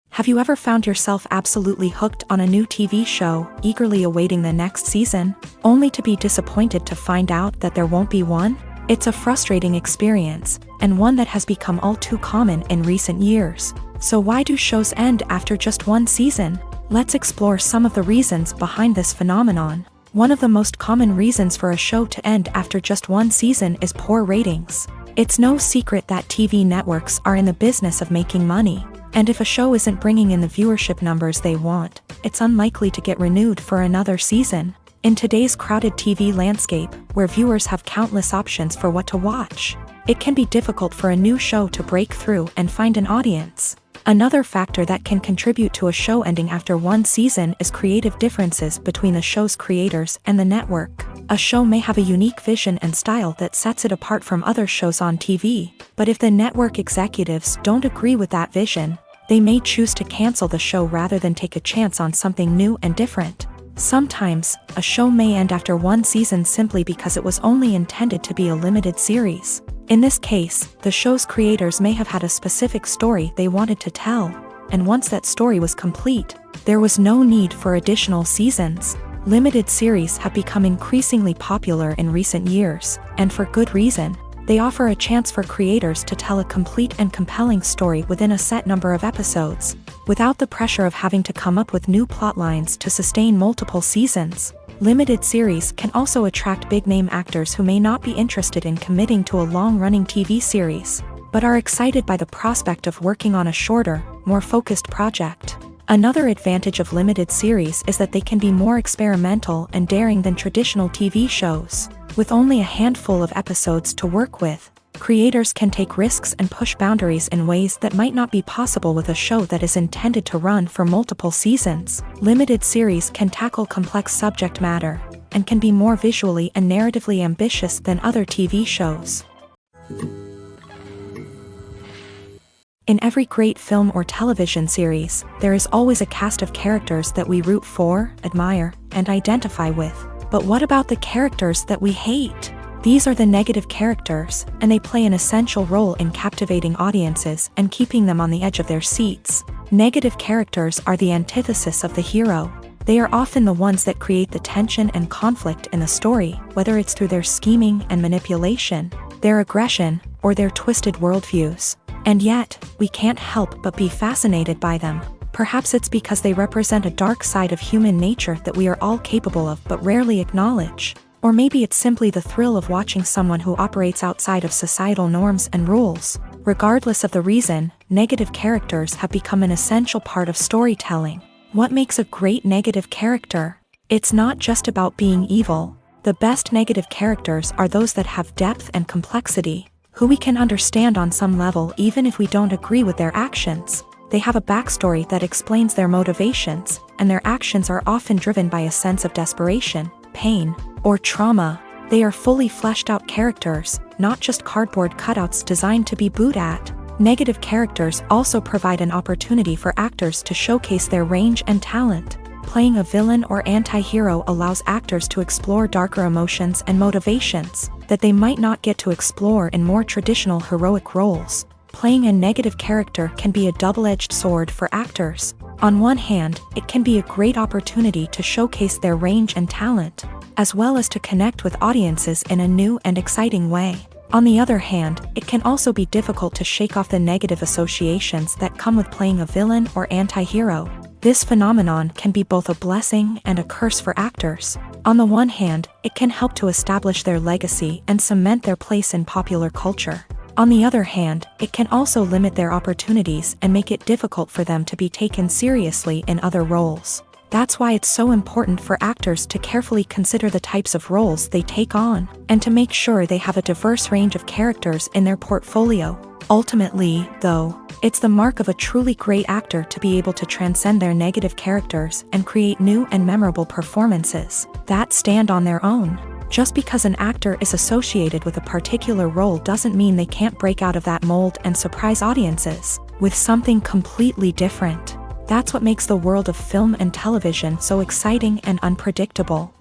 Have you ever found yourself absolutely hooked on a new TV show, eagerly awaiting the next season, only to be disappointed to find out that there won't be one? It's a frustrating experience, and one that has become all too common in recent years. So why do shows end after just one season? Let's explore some of the reasons behind this phenomenon. One of the most common reasons for a show to end after just one season is poor ratings. It's no secret that TV networks are in the business of making money, and if a show isn't bringing in the viewership numbers they want, it's unlikely to get renewed for another season. In today's crowded TV landscape, where viewers have countless options for what to watch, it can be difficult for a new show to break through and find an audience. Another factor that can contribute to a show ending after one season is creative differences between the show's creators and the network. A show may have a unique vision and style that sets it apart from other shows on TV, but if the network executives don't agree with that vision, they may choose to cancel the show rather than take a chance on something new and different. Sometimes, a show may end after one season simply because it was only intended to be a limited series. In this case, the show's creators may have had a specific story they wanted to tell, and once that story was complete, there was no need for additional seasons. Limited series have become increasingly popular in recent years, and for good reason. They offer a chance for creators to tell a complete and compelling story within a set number of episodes, without the pressure of having to come up with new plot lines to sustain multiple seasons. Limited series can also attract big-name actors who may not be interested in committing to a long-running TV series, but are excited by the prospect of working on a shorter, more focused project. Another advantage of limited series is that they can be more experimental and daring than traditional TV shows. With only a handful of episodes to work with, creators can take risks and push boundaries in ways that might not be possible with a show that is intended to run for multiple seasons. Limited series can tackle complex subject matter, and can be more visually and narratively ambitious than other TV shows. In every great film or television series, there is always a cast of characters that we root for, admire, and identify with. But what about the characters that we hate? These are the negative characters, and they play an essential role in captivating audiences and keeping them on the edge of their seats. Negative characters are the antithesis of the hero. They are often the ones that create the tension and conflict in the story, whether it's through their scheming and manipulation, their aggression, or their twisted worldviews. And yet, we can't help but be fascinated by them. Perhaps it's because they represent a dark side of human nature that we are all capable of but rarely acknowledge. Or maybe it's simply the thrill of watching someone who operates outside of societal norms and rules. Regardless of the reason, negative characters have become an essential part of storytelling. What makes a great negative character? It's not just about being evil. The best negative characters are those that have depth and complexity, who we can understand on some level even if we don't agree with their actions. They have a backstory that explains their motivations, and their actions are often driven by a sense of desperation, pain, or trauma. They are fully fleshed out characters, not just cardboard cutouts designed to be booed at. Negative characters also provide an opportunity for actors to showcase their range and talent. Playing a villain or anti-hero allows actors to explore darker emotions and motivations that they might not get to explore in more traditional heroic roles. Playing a negative character can be a double-edged sword for actors. On one hand, it can be a great opportunity to showcase their range and talent, as well as to connect with audiences in a new and exciting way. On the other hand, it can also be difficult to shake off the negative associations that come with playing a villain or anti-hero. This phenomenon can be both a blessing and a curse for actors. On the one hand, it can help to establish their legacy and cement their place in popular culture. On the other hand, it can also limit their opportunities and make it difficult for them to be taken seriously in other roles. That's why it's so important for actors to carefully consider the types of roles they take on, and to make sure they have a diverse range of characters in their portfolio. Ultimately, though, it's the mark of a truly great actor to be able to transcend their negative characters and create new and memorable performances that stand on their own. Just because an actor is associated with a particular role doesn't mean they can't break out of that mold and surprise audiences with something completely different. That's what makes the world of film and television so exciting and unpredictable.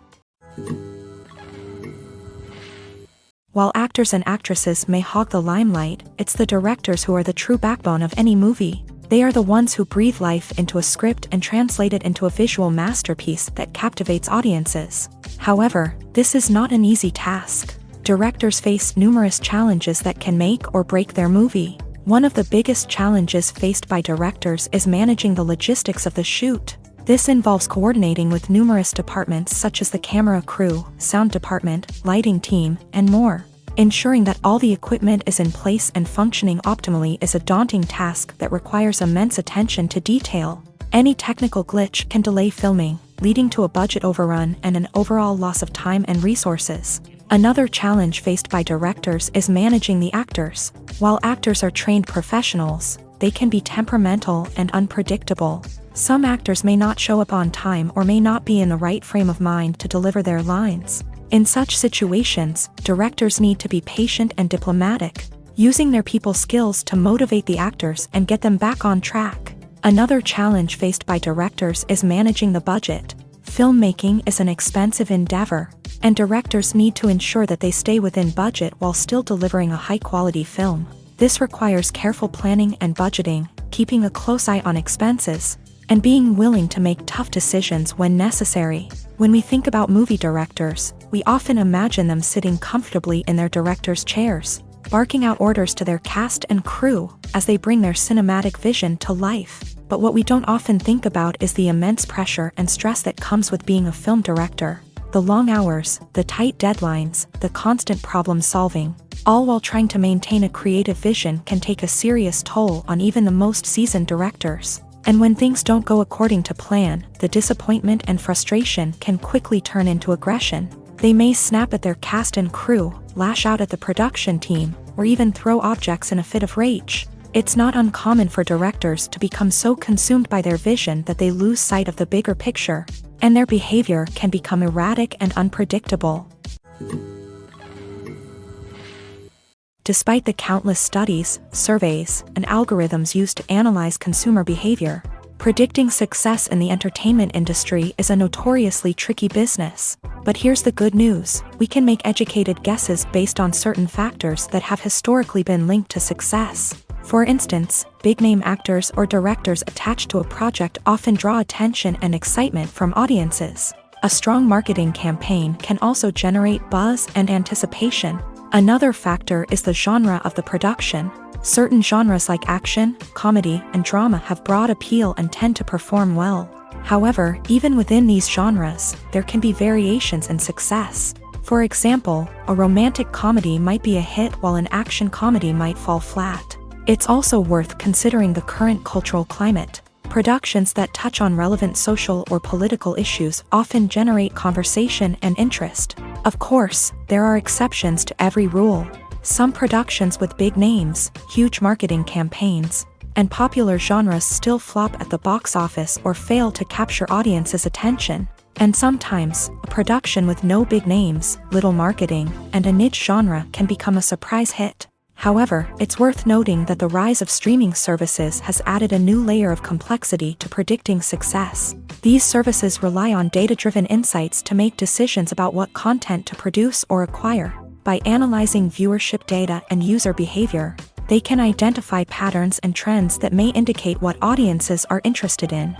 While actors and actresses may hog the limelight, it's the directors who are the true backbone of any movie. They are the ones who breathe life into a script and translate it into a visual masterpiece that captivates audiences. However, this is not an easy task. Directors face numerous challenges that can make or break their movie. One of the biggest challenges faced by directors is managing the logistics of the shoot. This involves coordinating with numerous departments such as the camera crew, sound department, lighting team, and more. Ensuring that all the equipment is in place and functioning optimally is a daunting task that requires immense attention to detail. Any technical glitch can delay filming, leading to a budget overrun and an overall loss of time and resources. Another challenge faced by directors is managing the actors. While actors are trained professionals, they can be temperamental and unpredictable. Some actors may not show up on time or may not be in the right frame of mind to deliver their lines. In such situations, directors need to be patient and diplomatic, using their people skills to motivate the actors and get them back on track. Another challenge faced by directors is managing the budget. Filmmaking is an expensive endeavor, and directors need to ensure that they stay within budget while still delivering a high-quality film. This requires careful planning and budgeting, keeping a close eye on expenses, and being willing to make tough decisions when necessary. When we think about movie directors, we often imagine them sitting comfortably in their director's chairs, barking out orders to their cast and crew as they bring their cinematic vision to life. But what we don't often think about is the immense pressure and stress that comes with being a film director. The long hours, the tight deadlines, the constant problem solving, all while trying to maintain a creative vision can take a serious toll on even the most seasoned directors. And when things don't go according to plan, the disappointment and frustration can quickly turn into aggression. They may snap at their cast and crew, lash out at the production team, or even throw objects in a fit of rage. It's not uncommon for directors to become so consumed by their vision that they lose sight of the bigger picture, and their behavior can become erratic and unpredictable. Despite the countless studies, surveys, and algorithms used to analyze consumer behavior, predicting success in the entertainment industry is a notoriously tricky business. But here's the good news: we can make educated guesses based on certain factors that have historically been linked to success. For instance, big-name actors or directors attached to a project often draw attention and excitement from audiences. A strong marketing campaign can also generate buzz and anticipation. Another factor is the genre of the production. Certain genres like action, comedy, and drama have broad appeal and tend to perform well. However, even within these genres, there can be variations in success. For example, a romantic comedy might be a hit while an action comedy might fall flat. It's also worth considering the current cultural climate. Productions that touch on relevant social or political issues often generate conversation and interest. Of course, there are exceptions to every rule. Some productions with big names, huge marketing campaigns, and popular genres still flop at the box office or fail to capture audiences' attention. And sometimes, a production with no big names, little marketing, and a niche genre can become a surprise hit. However, it's worth noting that the rise of streaming services has added a new layer of complexity to predicting success. These services rely on data-driven insights to make decisions about what content to produce or acquire. By analyzing viewership data and user behavior, they can identify patterns and trends that may indicate what audiences are interested in.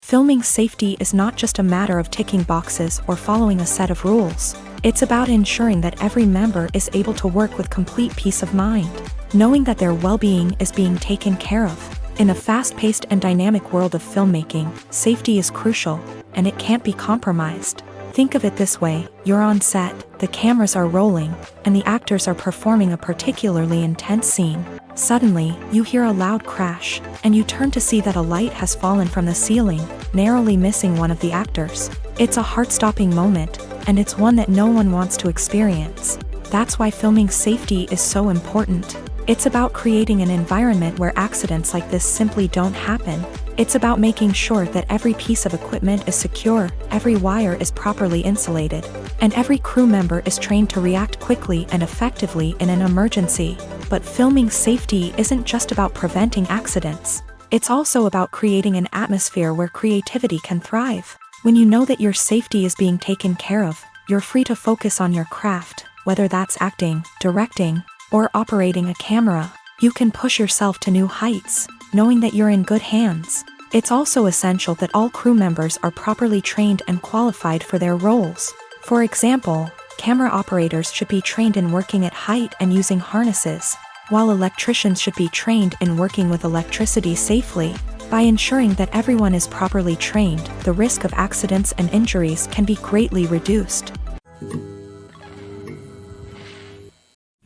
Filming safety is not just a matter of ticking boxes or following a set of rules. It's about ensuring that every member is able to work with complete peace of mind, knowing that their well-being is being taken care of. In a fast-paced and dynamic world of filmmaking, safety is crucial, and it can't be compromised. Think of it this way: you're on set, the cameras are rolling, and the actors are performing a particularly intense scene. Suddenly, you hear a loud crash, and you turn to see that a light has fallen from the ceiling, narrowly missing one of the actors. It's a heart-stopping moment, and it's one that no one wants to experience. That's why filming safety is so important. It's about creating an environment where accidents like this simply don't happen. It's about making sure that every piece of equipment is secure, every wire is properly insulated, and every crew member is trained to react quickly and effectively in an emergency. But filming safety isn't just about preventing accidents. It's also about creating an atmosphere where creativity can thrive. When you know that your safety is being taken care of, you're free to focus on your craft, whether that's acting, directing, or operating a camera. You can push yourself to new heights, knowing that you're in good hands. It's also essential that all crew members are properly trained and qualified for their roles. For example, camera operators should be trained in working at height and using harnesses, while electricians should be trained in working with electricity safely. By ensuring that everyone is properly trained, the risk of accidents and injuries can be greatly reduced.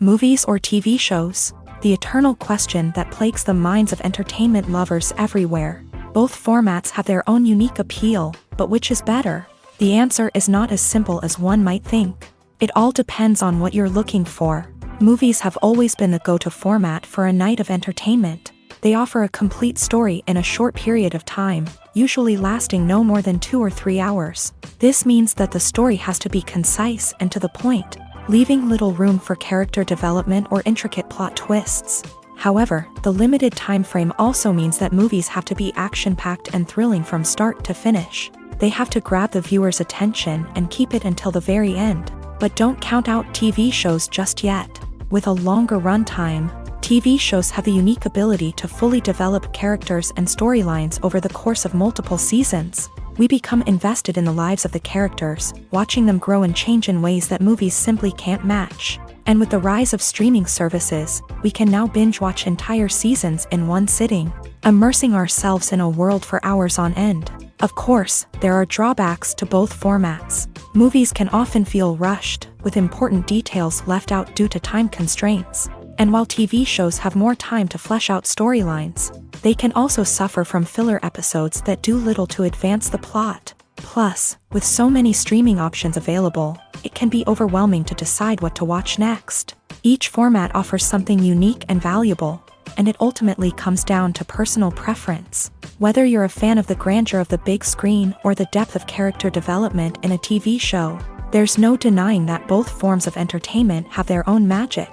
Movies or TV shows? The eternal question that plagues the minds of entertainment lovers everywhere. Both formats have their own unique appeal, but which is better? The answer is not as simple as one might think. It all depends on what you're looking for. Movies have always been the go-to format for a night of entertainment. They offer a complete story in a short period of time, usually lasting no more than 2 or 3 hours. This means that the story has to be concise and to the point, leaving little room for character development or intricate plot twists. However, the limited time frame also means that movies have to be action-packed and thrilling from start to finish. They have to grab the viewer's attention and keep it until the very end. But don't count out TV shows just yet. With a longer runtime, TV shows have the unique ability to fully develop characters and storylines over the course of multiple seasons. We become invested in the lives of the characters, watching them grow and change in ways that movies simply can't match. And with the rise of streaming services, we can now binge-watch entire seasons in one sitting, immersing ourselves in a world for hours on end. Of course, there are drawbacks to both formats. Movies can often feel rushed, with important details left out due to time constraints. And while TV shows have more time to flesh out storylines, they can also suffer from filler episodes that do little to advance the plot. Plus, with so many streaming options available, it can be overwhelming to decide what to watch next. Each format offers something unique and valuable, and it ultimately comes down to personal preference. Whether you're a fan of the grandeur of the big screen or the depth of character development in a TV show, there's no denying that both forms of entertainment have their own magic.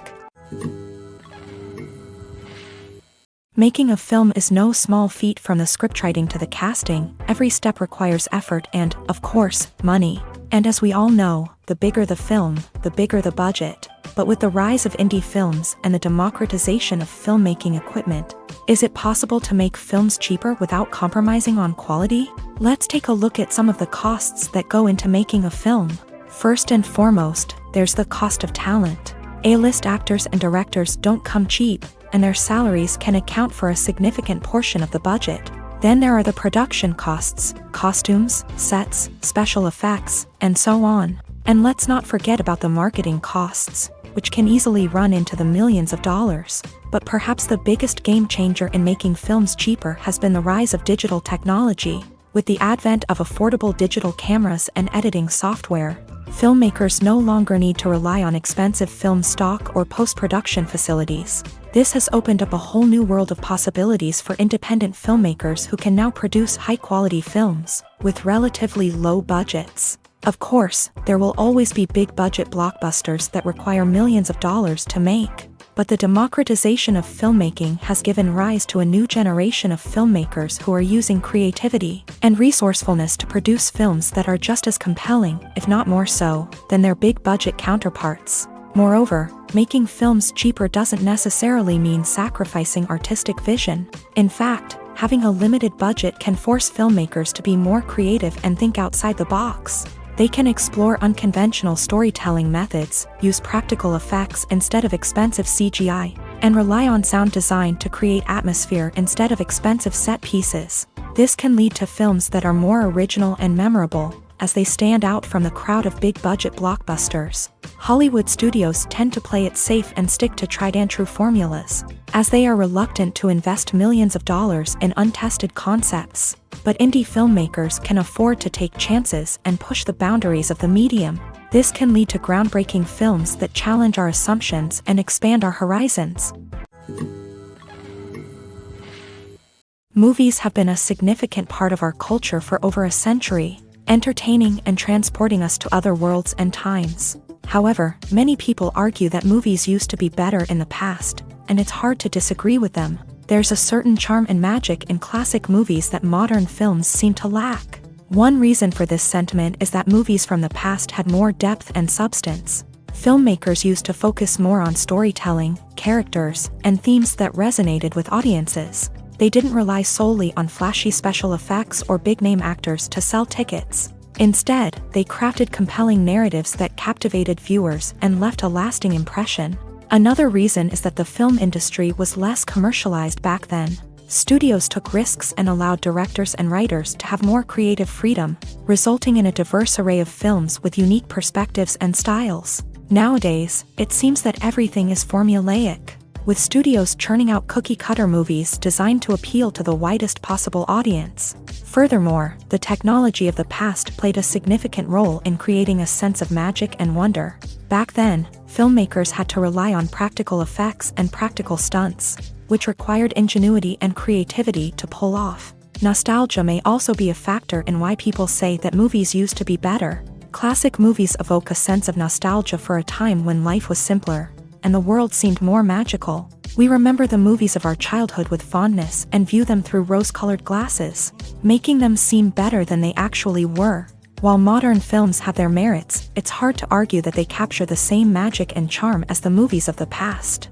Making a film is no small feat. From the scriptwriting to the casting, every step requires effort and, of course, money. And as we all know, the bigger the film, the bigger the budget. But with the rise of indie films and the democratization of filmmaking equipment, is it possible to make films cheaper without compromising on quality? Let's take a look at some of the costs that go into making a film. First and foremost, there's the cost of talent. A-list actors and directors don't come cheap, and their salaries can account for a significant portion of the budget. Then there are the production costs, costumes, sets, special effects, and so on. And let's not forget about the marketing costs, which can easily run into the millions of dollars. But perhaps the biggest game changer in making films cheaper has been the rise of digital technology. With the advent of affordable digital cameras and editing software, filmmakers no longer need to rely on expensive film stock or post-production facilities. This has opened up a whole new world of possibilities for independent filmmakers who can now produce high-quality films with relatively low budgets. Of course, there will always be big-budget blockbusters that require millions of dollars to make. But the democratization of filmmaking has given rise to a new generation of filmmakers who are using creativity and resourcefulness to produce films that are just as compelling, if not more so, than their big-budget counterparts. Moreover, making films cheaper doesn't necessarily mean sacrificing artistic vision. In fact, having a limited budget can force filmmakers to be more creative and think outside the box. They can explore unconventional storytelling methods, use practical effects instead of expensive CGI, and rely on sound design to create atmosphere instead of expensive set pieces. This can lead to films that are more original and memorable, as they stand out from the crowd of big-budget blockbusters. Hollywood studios tend to play it safe and stick to tried-and-true formulas, as they are reluctant to invest millions of dollars in untested concepts. But indie filmmakers can afford to take chances and push the boundaries of the medium. This can lead to groundbreaking films that challenge our assumptions and expand our horizons. Movies have been a significant part of our culture for over a century, entertaining and transporting us to other worlds and times. However, many people argue that movies used to be better in the past, and it's hard to disagree with them. There's a certain charm and magic in classic movies that modern films seem to lack. One reason for this sentiment is that movies from the past had more depth and substance. Filmmakers used to focus more on storytelling, characters, and themes that resonated with audiences. They didn't rely solely on flashy special effects or big-name actors to sell tickets. Instead, they crafted compelling narratives that captivated viewers and left a lasting impression. Another reason is that the film industry was less commercialized back then. Studios took risks and allowed directors and writers to have more creative freedom, resulting in a diverse array of films with unique perspectives and styles. Nowadays, it seems that everything is formulaic, with studios churning out cookie-cutter movies designed to appeal to the widest possible audience. Furthermore, the technology of the past played a significant role in creating a sense of magic and wonder. Back then, filmmakers had to rely on practical effects and practical stunts, which required ingenuity and creativity to pull off. Nostalgia may also be a factor in why people say that movies used to be better. Classic movies evoke a sense of nostalgia for a time when life was simpler, and the world seemed more magical. We remember the movies of our childhood with fondness and view them through rose-colored glasses, making them seem better than they actually were. While modern films have their merits, it's hard to argue that they capture the same magic and charm as the movies of the past.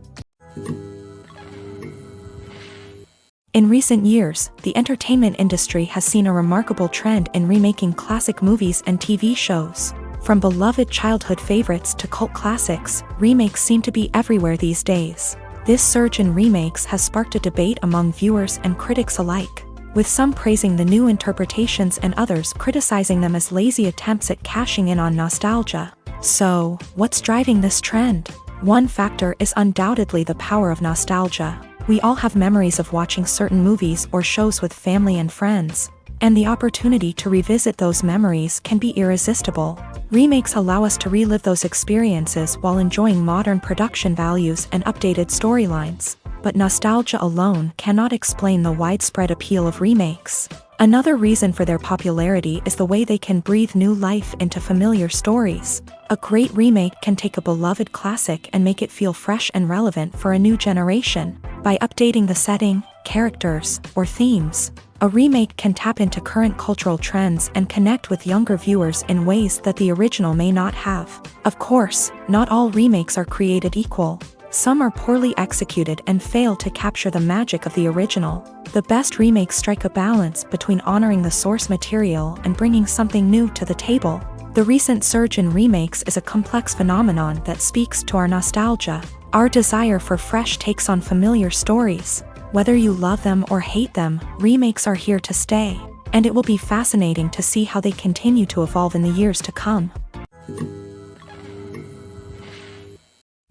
In recent years, the entertainment industry has seen a remarkable trend in remaking classic movies and TV shows. From beloved childhood favorites to cult classics, remakes seem to be everywhere these days. This surge in remakes has sparked a debate among viewers and critics alike, with some praising the new interpretations and others criticizing them as lazy attempts at cashing in on nostalgia. So, what's driving this trend? One factor is undoubtedly the power of nostalgia. We all have memories of watching certain movies or shows with family and friends, and the opportunity to revisit those memories can be irresistible. Remakes allow us to relive those experiences while enjoying modern production values and updated storylines. But nostalgia alone cannot explain the widespread appeal of remakes. Another reason for their popularity is the way they can breathe new life into familiar stories. A great remake can take a beloved classic and make it feel fresh and relevant for a new generation. By updating the setting, characters, or themes, a remake can tap into current cultural trends and connect with younger viewers in ways that the original may not have. Of course, not all remakes are created equal. Some are poorly executed and fail to capture the magic of the original. The best remakes strike a balance between honoring the source material and bringing something new to the table. The recent surge in remakes is a complex phenomenon that speaks to our nostalgia, our desire for fresh takes on familiar stories. Whether you love them or hate them, remakes are here to stay, and it will be fascinating to see how they continue to evolve in the years to come.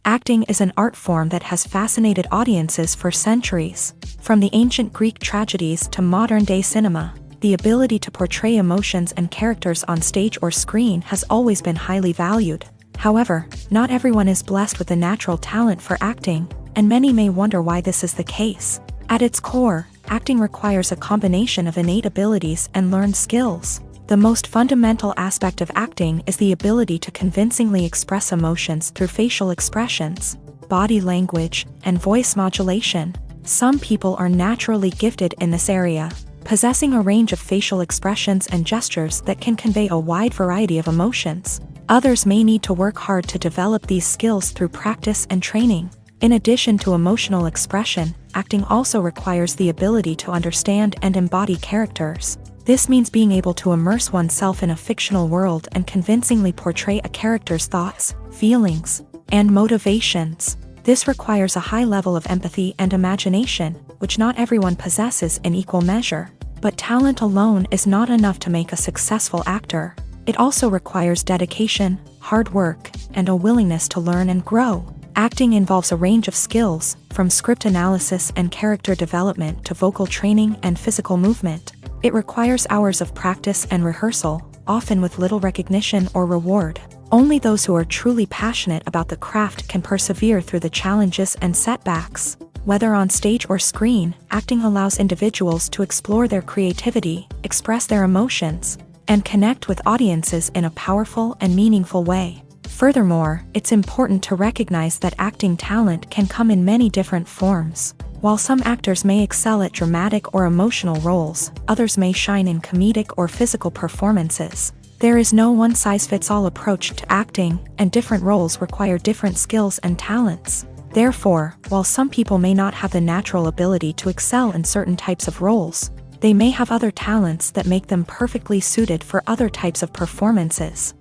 Acting is an art form that has fascinated audiences for centuries. From the ancient Greek tragedies to modern-day cinema, the ability to portray emotions and characters on stage or screen has always been highly valued. However, not everyone is blessed with a natural talent for acting, and many may wonder why this is the case. At its core, acting requires a combination of innate abilities and learned skills. The most fundamental aspect of acting is the ability to convincingly express emotions through facial expressions, body language, and voice modulation. Some people are naturally gifted in this area, possessing a range of facial expressions and gestures that can convey a wide variety of emotions. Others may need to work hard to develop these skills through practice and training. In addition to emotional expression, acting also requires the ability to understand and embody characters. This means being able to immerse oneself in a fictional world and convincingly portray a character's thoughts, feelings, and motivations. This requires a high level of empathy and imagination, which not everyone possesses in equal measure. But talent alone is not enough to make a successful actor. It also requires dedication, hard work, and a willingness to learn and grow. Acting involves a range of skills, from script analysis and character development to vocal training and physical movement. It requires hours of practice and rehearsal, often with little recognition or reward. Only those who are truly passionate about the craft can persevere through the challenges and setbacks. Whether on stage or screen, acting allows individuals to explore their creativity, express their emotions, and connect with audiences in a powerful and meaningful way. Furthermore, it's important to recognize that acting talent can come in many different forms. While some actors may excel at dramatic or emotional roles, others may shine in comedic or physical performances. There is no one-size-fits-all approach to acting, and different roles require different skills and talents. Therefore, while some people may not have the natural ability to excel in certain types of roles, they may have other talents that make them perfectly suited for other types of performances.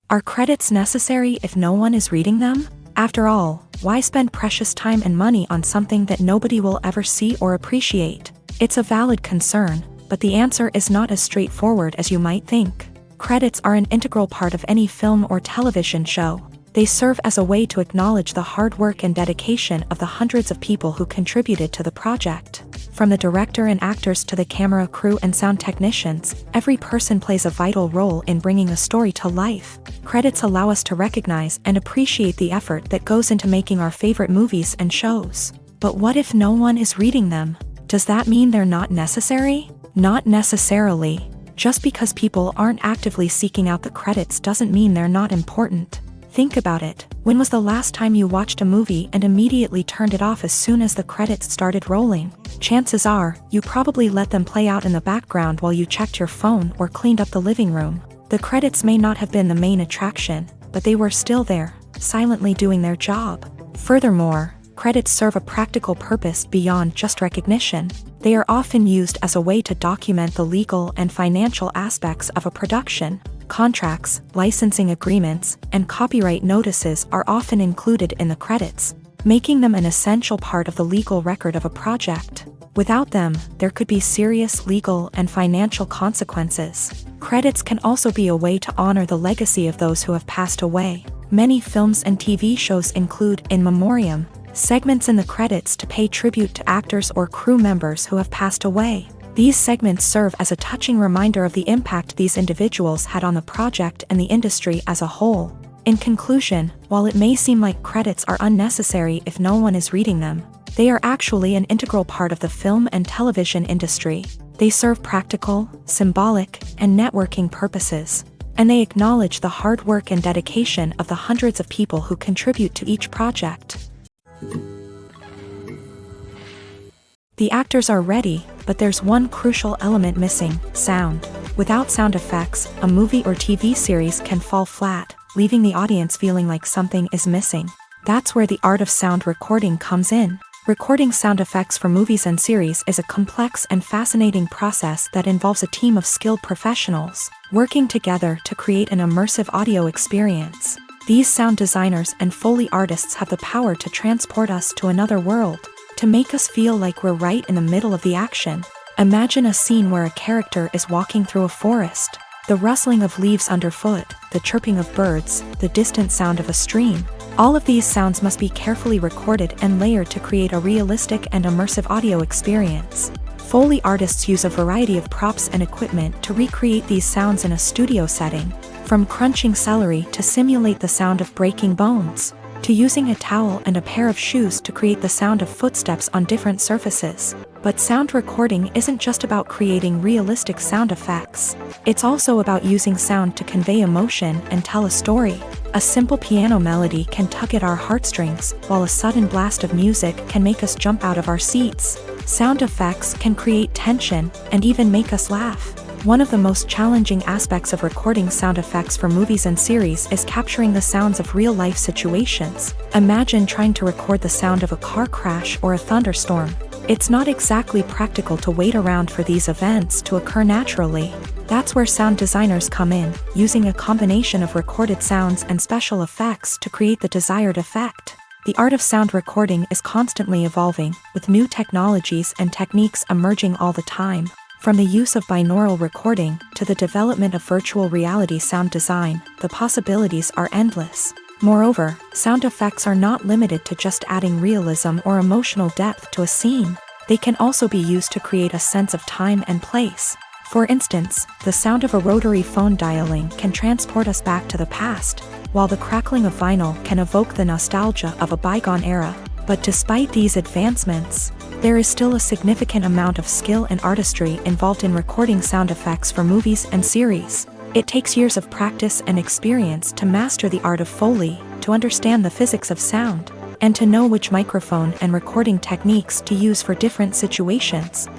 Are credits necessary if no one is reading them? After all, why spend precious time and money on something that nobody will ever see or appreciate? It's a valid concern, but the answer is not as straightforward as you might think. Credits are an integral part of any film or television show. They serve as a way to acknowledge the hard work and dedication of the hundreds of people who contributed to the project. From the director and actors to the camera crew and sound technicians, every person plays a vital role in bringing a story to life. Credits allow us to recognize and appreciate the effort that goes into making our favorite movies and shows. But what if no one is reading them? Does that mean they're not necessary? Not necessarily. Just because people aren't actively seeking out the credits doesn't mean they're not important. Think about it. When was the last time you watched a movie and immediately turned it off as soon as the credits started rolling? Chances are, you probably let them play out in the background while you checked your phone or cleaned up the living room. The credits may not have been the main attraction, but they were still there, silently doing their job. Furthermore, credits serve a practical purpose beyond just recognition. They are often used as a way to document the legal and financial aspects of a production. Contracts, licensing agreements, and copyright notices are often included in the credits, making them an essential part of the legal record of a project. Without them, there could be serious legal and financial consequences. Credits can also be a way to honor the legacy of those who have passed away. Many films and TV shows include in memoriam segments in the credits to pay tribute to actors or crew members who have passed away. These segments serve as a touching reminder of the impact these individuals had on the project and the industry as a whole. In conclusion, while it may seem like credits are unnecessary if no one is reading them, they are actually an integral part of the film and television industry. They serve practical, symbolic, and networking purposes, and they acknowledge the hard work and dedication of the hundreds of people who contribute to each project. The actors are ready, but there's one crucial element missing: sound. Without sound effects, a movie or TV series can fall flat, leaving the audience feeling like something is missing. That's where the art of sound recording comes in. Recording sound effects for movies and series is a complex and fascinating process that involves a team of skilled professionals working together to create an immersive audio experience. These sound designers and Foley artists have the power to transport us to another world, to make us feel like we're right in the middle of the action. Imagine a scene where a character is walking through a forest. The rustling of leaves underfoot, the chirping of birds, the distant sound of a stream. All of these sounds must be carefully recorded and layered to create a realistic and immersive audio experience. Foley artists use a variety of props and equipment to recreate these sounds in a studio setting, from crunching celery to simulate the sound of breaking bones, to using a towel and a pair of shoes to create the sound of footsteps on different surfaces. But sound recording isn't just about creating realistic sound effects. It's also about using sound to convey emotion and tell a story. A simple piano melody can tug at our heartstrings, while a sudden blast of music can make us jump out of our seats. Sound effects can create tension and even make us laugh. One of the most challenging aspects of recording sound effects for movies and series is capturing the sounds of real-life situations. Imagine trying to record the sound of a car crash or a thunderstorm. It's not exactly practical to wait around for these events to occur naturally. That's where sound designers come in, using a combination of recorded sounds and special effects to create the desired effect. The art of sound recording is constantly evolving, with new technologies and techniques emerging all the time. From the use of binaural recording to the development of virtual reality sound design, the possibilities are endless. Moreover, sound effects are not limited to just adding realism or emotional depth to a scene. They can also be used to create a sense of time and place. For instance, the sound of a rotary phone dialing can transport us back to the past, while the crackling of vinyl can evoke the nostalgia of a bygone era. But despite these advancements, there is still a significant amount of skill and artistry involved in recording sound effects for movies and series. It takes years of practice and experience to master the art of Foley, to understand the physics of sound, and to know which microphone and recording techniques to use for different situations.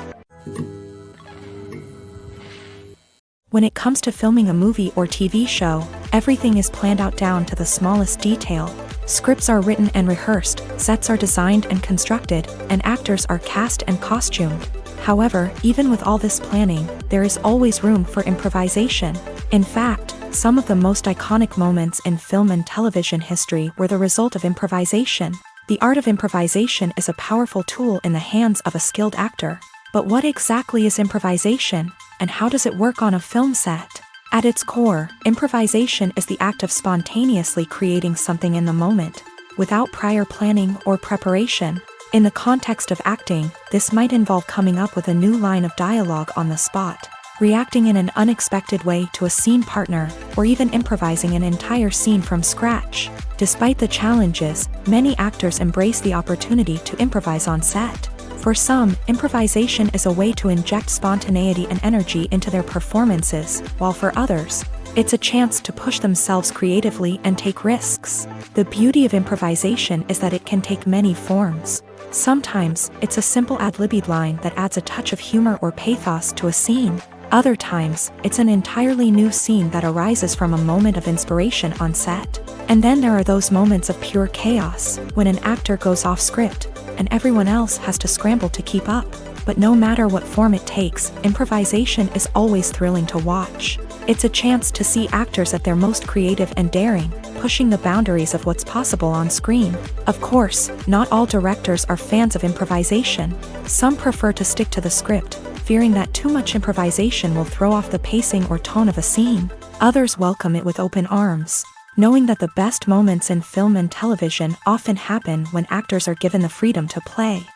When it comes to filming a movie or TV show, everything is planned out down to the smallest detail. Scripts are written and rehearsed, sets are designed and constructed, and actors are cast and costumed. However, even with all this planning, there is always room for improvisation. In fact, some of the most iconic moments in film and television history were the result of improvisation. The art of improvisation is a powerful tool in the hands of a skilled actor. But what exactly is improvisation, and how does it work on a film set? At its core, improvisation is the act of spontaneously creating something in the moment, without prior planning or preparation. In the context of acting, this might involve coming up with a new line of dialogue on the spot, reacting in an unexpected way to a scene partner, or even improvising an entire scene from scratch. Despite the challenges, many actors embrace the opportunity to improvise on set. For some, improvisation is a way to inject spontaneity and energy into their performances, while for others, it's a chance to push themselves creatively and take risks. The beauty of improvisation is that it can take many forms. Sometimes, it's a simple ad-libbed line that adds a touch of humor or pathos to a scene. Other times, it's an entirely new scene that arises from a moment of inspiration on set. And then there are those moments of pure chaos, when an actor goes off script, and everyone else has to scramble to keep up. But no matter what form it takes, improvisation is always thrilling to watch. It's a chance to see actors at their most creative and daring, pushing the boundaries of what's possible on screen. Of course, not all directors are fans of improvisation. Some prefer to stick to the script, fearing that too much improvisation will throw off the pacing or tone of a scene. Others welcome it with open arms, knowing that the best moments in film and television often happen when actors are given the freedom to play.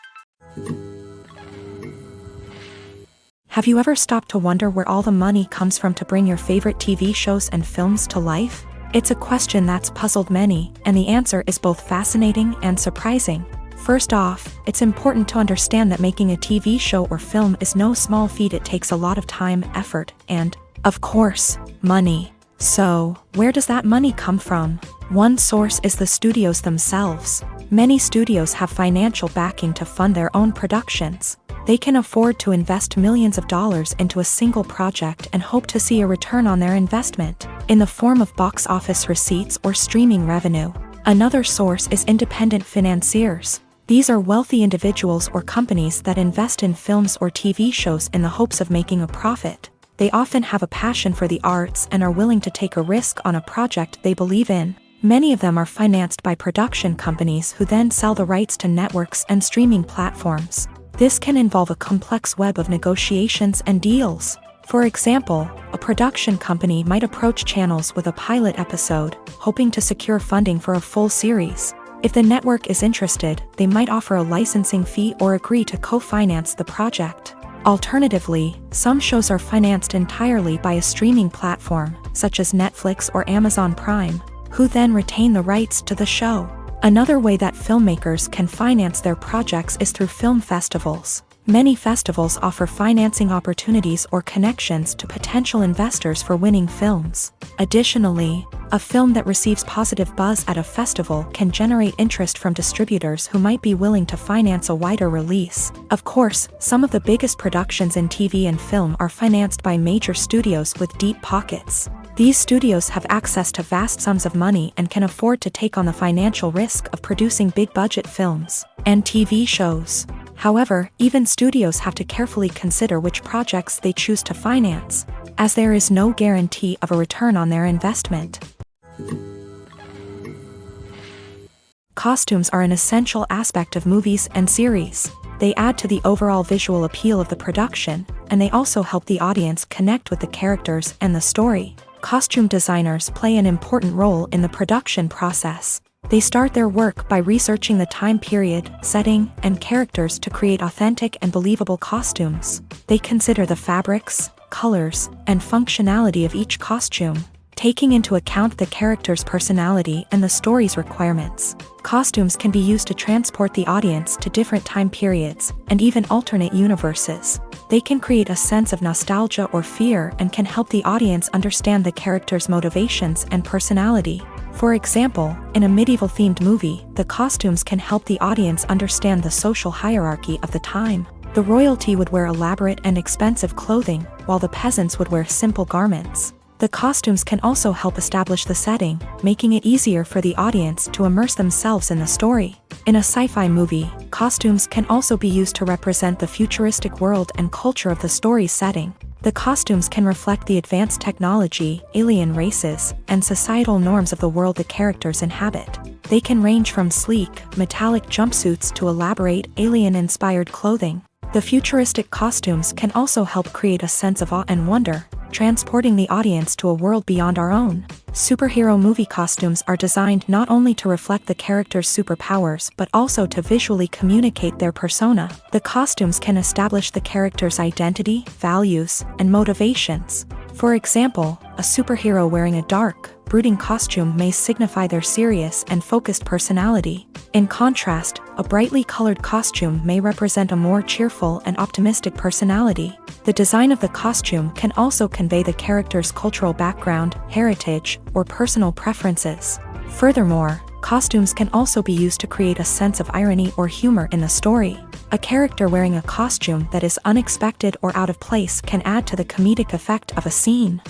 Have you ever stopped to wonder where all the money comes from to bring your favorite TV shows and films to life? It's a question that's puzzled many, and the answer is both fascinating and surprising. First off, it's important to understand that making a TV show or film is no small feat. It takes a lot of time, effort, and, of course, money. So, where does that money come from? One source is the studios themselves. Many studios have financial backing to fund their own productions. They can afford to invest millions of dollars into a single project and hope to see a return on their investment, in the form of box office receipts or streaming revenue. Another source is independent financiers. These are wealthy individuals or companies that invest in films or TV shows in the hopes of making a profit. They often have a passion for the arts and are willing to take a risk on a project they believe in. Many of them are financed by production companies who then sell the rights to networks and streaming platforms. This can involve a complex web of negotiations and deals. For example, a production company might approach channels with a pilot episode, hoping to secure funding for a full series. If the network is interested, they might offer a licensing fee or agree to co-finance the project. Alternatively, some shows are financed entirely by a streaming platform, such as Netflix or Amazon Prime, who then retain the rights to the show. Another way that filmmakers can finance their projects is through film festivals. Many festivals offer financing opportunities or connections to potential investors for winning films. Additionally, a film that receives positive buzz at a festival can generate interest from distributors who might be willing to finance a wider release. Of course, some of the biggest productions in TV and film are financed by major studios with deep pockets. These studios have access to vast sums of money and can afford to take on the financial risk of producing big-budget films and TV shows. However, even studios have to carefully consider which projects they choose to finance, as there is no guarantee of a return on their investment. Costumes are an essential aspect of movies and series. They add to the overall visual appeal of the production, and they also help the audience connect with the characters and the story. Costume designers play an important role in the production process. They start their work by researching the time period, setting, and characters to create authentic and believable costumes. They consider the fabrics, colors, and functionality of each costume, taking into account the character's personality and the story's requirements. Costumes can be used to transport the audience to different time periods, and even alternate universes. They can create a sense of nostalgia or fear and can help the audience understand the character's motivations and personality. For example, in a medieval-themed movie, the costumes can help the audience understand the social hierarchy of the time. The royalty would wear elaborate and expensive clothing, while the peasants would wear simple garments. The costumes can also help establish the setting, making it easier for the audience to immerse themselves in the story. In a sci-fi movie, costumes can also be used to represent the futuristic world and culture of the story's setting. The costumes can reflect the advanced technology, alien races, and societal norms of the world the characters inhabit. They can range from sleek, metallic jumpsuits to elaborate, alien-inspired clothing. The futuristic costumes can also help create a sense of awe and wonder, transporting the audience to a world beyond our own. Superhero movie costumes are designed not only to reflect the character's superpowers but also to visually communicate their persona. The costumes can establish the character's identity, values, and motivations. For example, a superhero wearing a dark, brooding costume may signify their serious and focused personality. In contrast, a brightly colored costume may represent a more cheerful and optimistic personality. The design of the costume can also convey the character's cultural background, heritage, or personal preferences. Furthermore, costumes can also be used to create a sense of irony or humor in the story. A character wearing a costume that is unexpected or out of place can add to the comedic effect of a scene.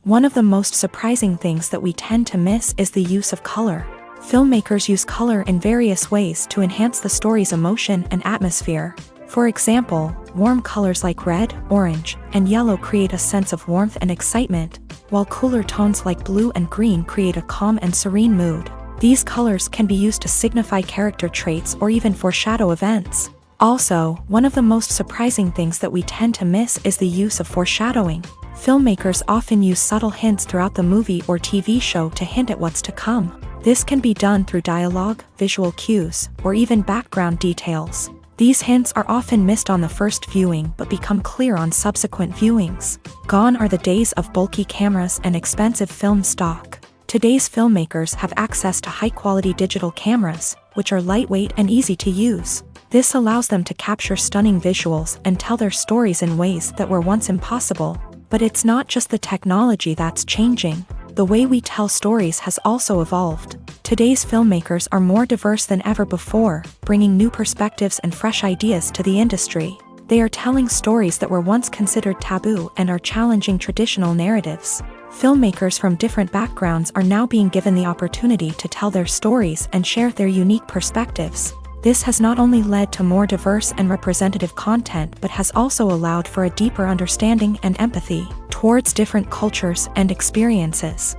One of the most surprising things that we tend to miss is the use of color. Filmmakers use color in various ways to enhance the story's emotion and atmosphere. For example, warm colors like red, orange, and yellow create a sense of warmth and excitement, while cooler tones like blue and green create a calm and serene mood. These colors can be used to signify character traits or even foreshadow events. Also, one of the most surprising things that we tend to miss is the use of foreshadowing. Filmmakers often use subtle hints throughout the movie or TV show to hint at what's to come. This can be done through dialogue, visual cues, or even background details. These hints are often missed on the first viewing but become clear on subsequent viewings. Gone are the days of bulky cameras and expensive film stock. Today's filmmakers have access to high-quality digital cameras, which are lightweight and easy to use. This allows them to capture stunning visuals and tell their stories in ways that were once impossible. But it's not just the technology that's changing. The way we tell stories has also evolved. Today's filmmakers are more diverse than ever before, bringing new perspectives and fresh ideas to the industry. They are telling stories that were once considered taboo and are challenging traditional narratives. Filmmakers from different backgrounds are now being given the opportunity to tell their stories and share their unique perspectives. This has not only led to more diverse and representative content but has also allowed for a deeper understanding and empathy towards different cultures and experiences.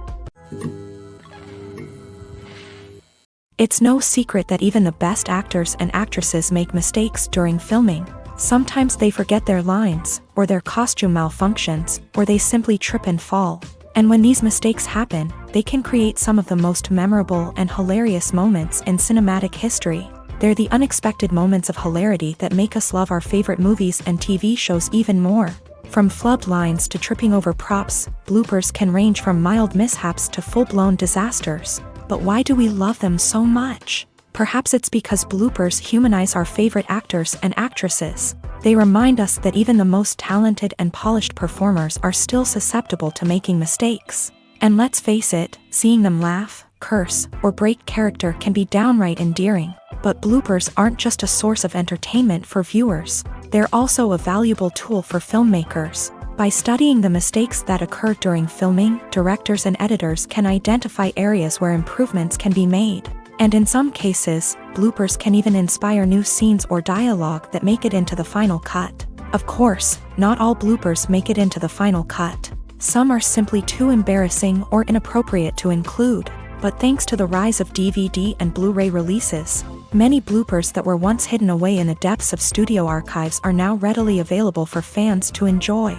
It's no secret that even the best actors and actresses make mistakes during filming. Sometimes they forget their lines, or their costume malfunctions, or they simply trip and fall. And when these mistakes happen, they can create some of the most memorable and hilarious moments in cinematic history. They're the unexpected moments of hilarity that make us love our favorite movies and TV shows even more. From flubbed lines to tripping over props, bloopers can range from mild mishaps to full-blown disasters. But why do we love them so much? Perhaps it's because bloopers humanize our favorite actors and actresses. They remind us that even the most talented and polished performers are still susceptible to making mistakes. And let's face it, seeing them laugh, curse, or break character can be downright endearing. But bloopers aren't just a source of entertainment for viewers. They're also a valuable tool for filmmakers. By studying the mistakes that occur during filming, directors and editors can identify areas where improvements can be made. And in some cases, bloopers can even inspire new scenes or dialogue that make it into the final cut. Of course, not all bloopers make it into the final cut. Some are simply too embarrassing or inappropriate to include. But thanks to the rise of DVD and Blu-ray releases, many bloopers that were once hidden away in the depths of studio archives are now readily available for fans to enjoy.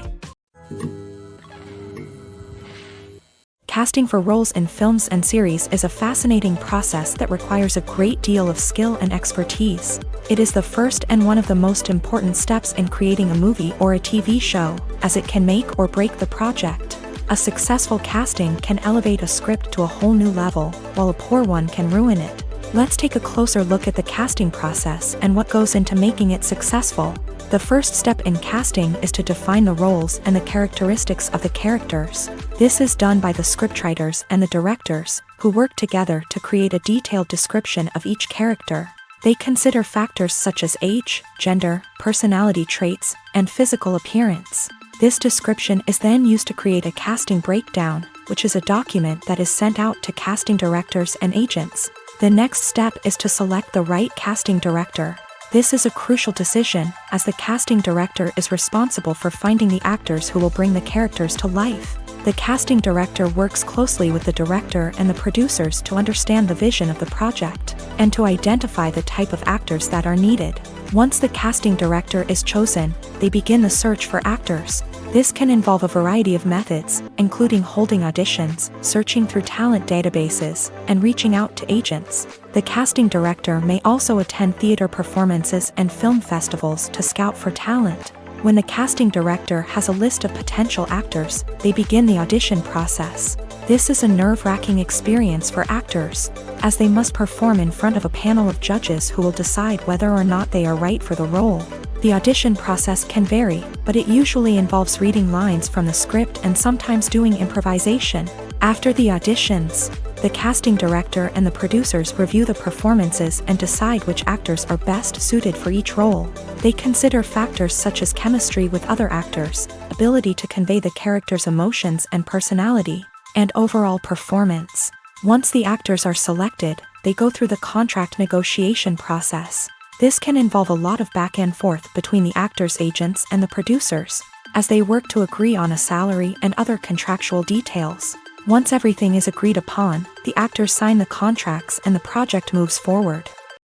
Casting for roles in films and series is a fascinating process that requires a great deal of skill and expertise. It is the first and one of the most important steps in creating a movie or a TV show, as it can make or break the project. A successful casting can elevate a script to a whole new level, while a poor one can ruin it. Let's take a closer look at the casting process and what goes into making it successful. The first step in casting is to define the roles and the characteristics of the characters. This is done by the scriptwriters and the directors, who work together to create a detailed description of each character. They consider factors such as age, gender, personality traits, and physical appearance. This description is then used to create a casting breakdown, which is a document that is sent out to casting directors and agents. The next step is to select the right casting director. This is a crucial decision, as the casting director is responsible for finding the actors who will bring the characters to life. The casting director works closely with the director and the producers to understand the vision of the project, and to identify the type of actors that are needed. Once the casting director is chosen, they begin the search for actors. This can involve a variety of methods, including holding auditions, searching through talent databases, and reaching out to agents. The casting director may also attend theater performances and film festivals to scout for talent. When the casting director has a list of potential actors, they begin the audition process. This is a nerve-wracking experience for actors, as they must perform in front of a panel of judges who will decide whether or not they are right for the role. The audition process can vary, but it usually involves reading lines from the script and sometimes doing improvisation. After the auditions, the casting director and the producers review the performances and decide which actors are best suited for each role. They consider factors such as chemistry with other actors, ability to convey the character's emotions and personality, and overall performance. Once the actors are selected, they go through the contract negotiation process. This can involve a lot of back and forth between the actors' agents and the producers, as they work to agree on a salary and other contractual details. Once everything is agreed upon, the actors sign the contracts and the project moves forward.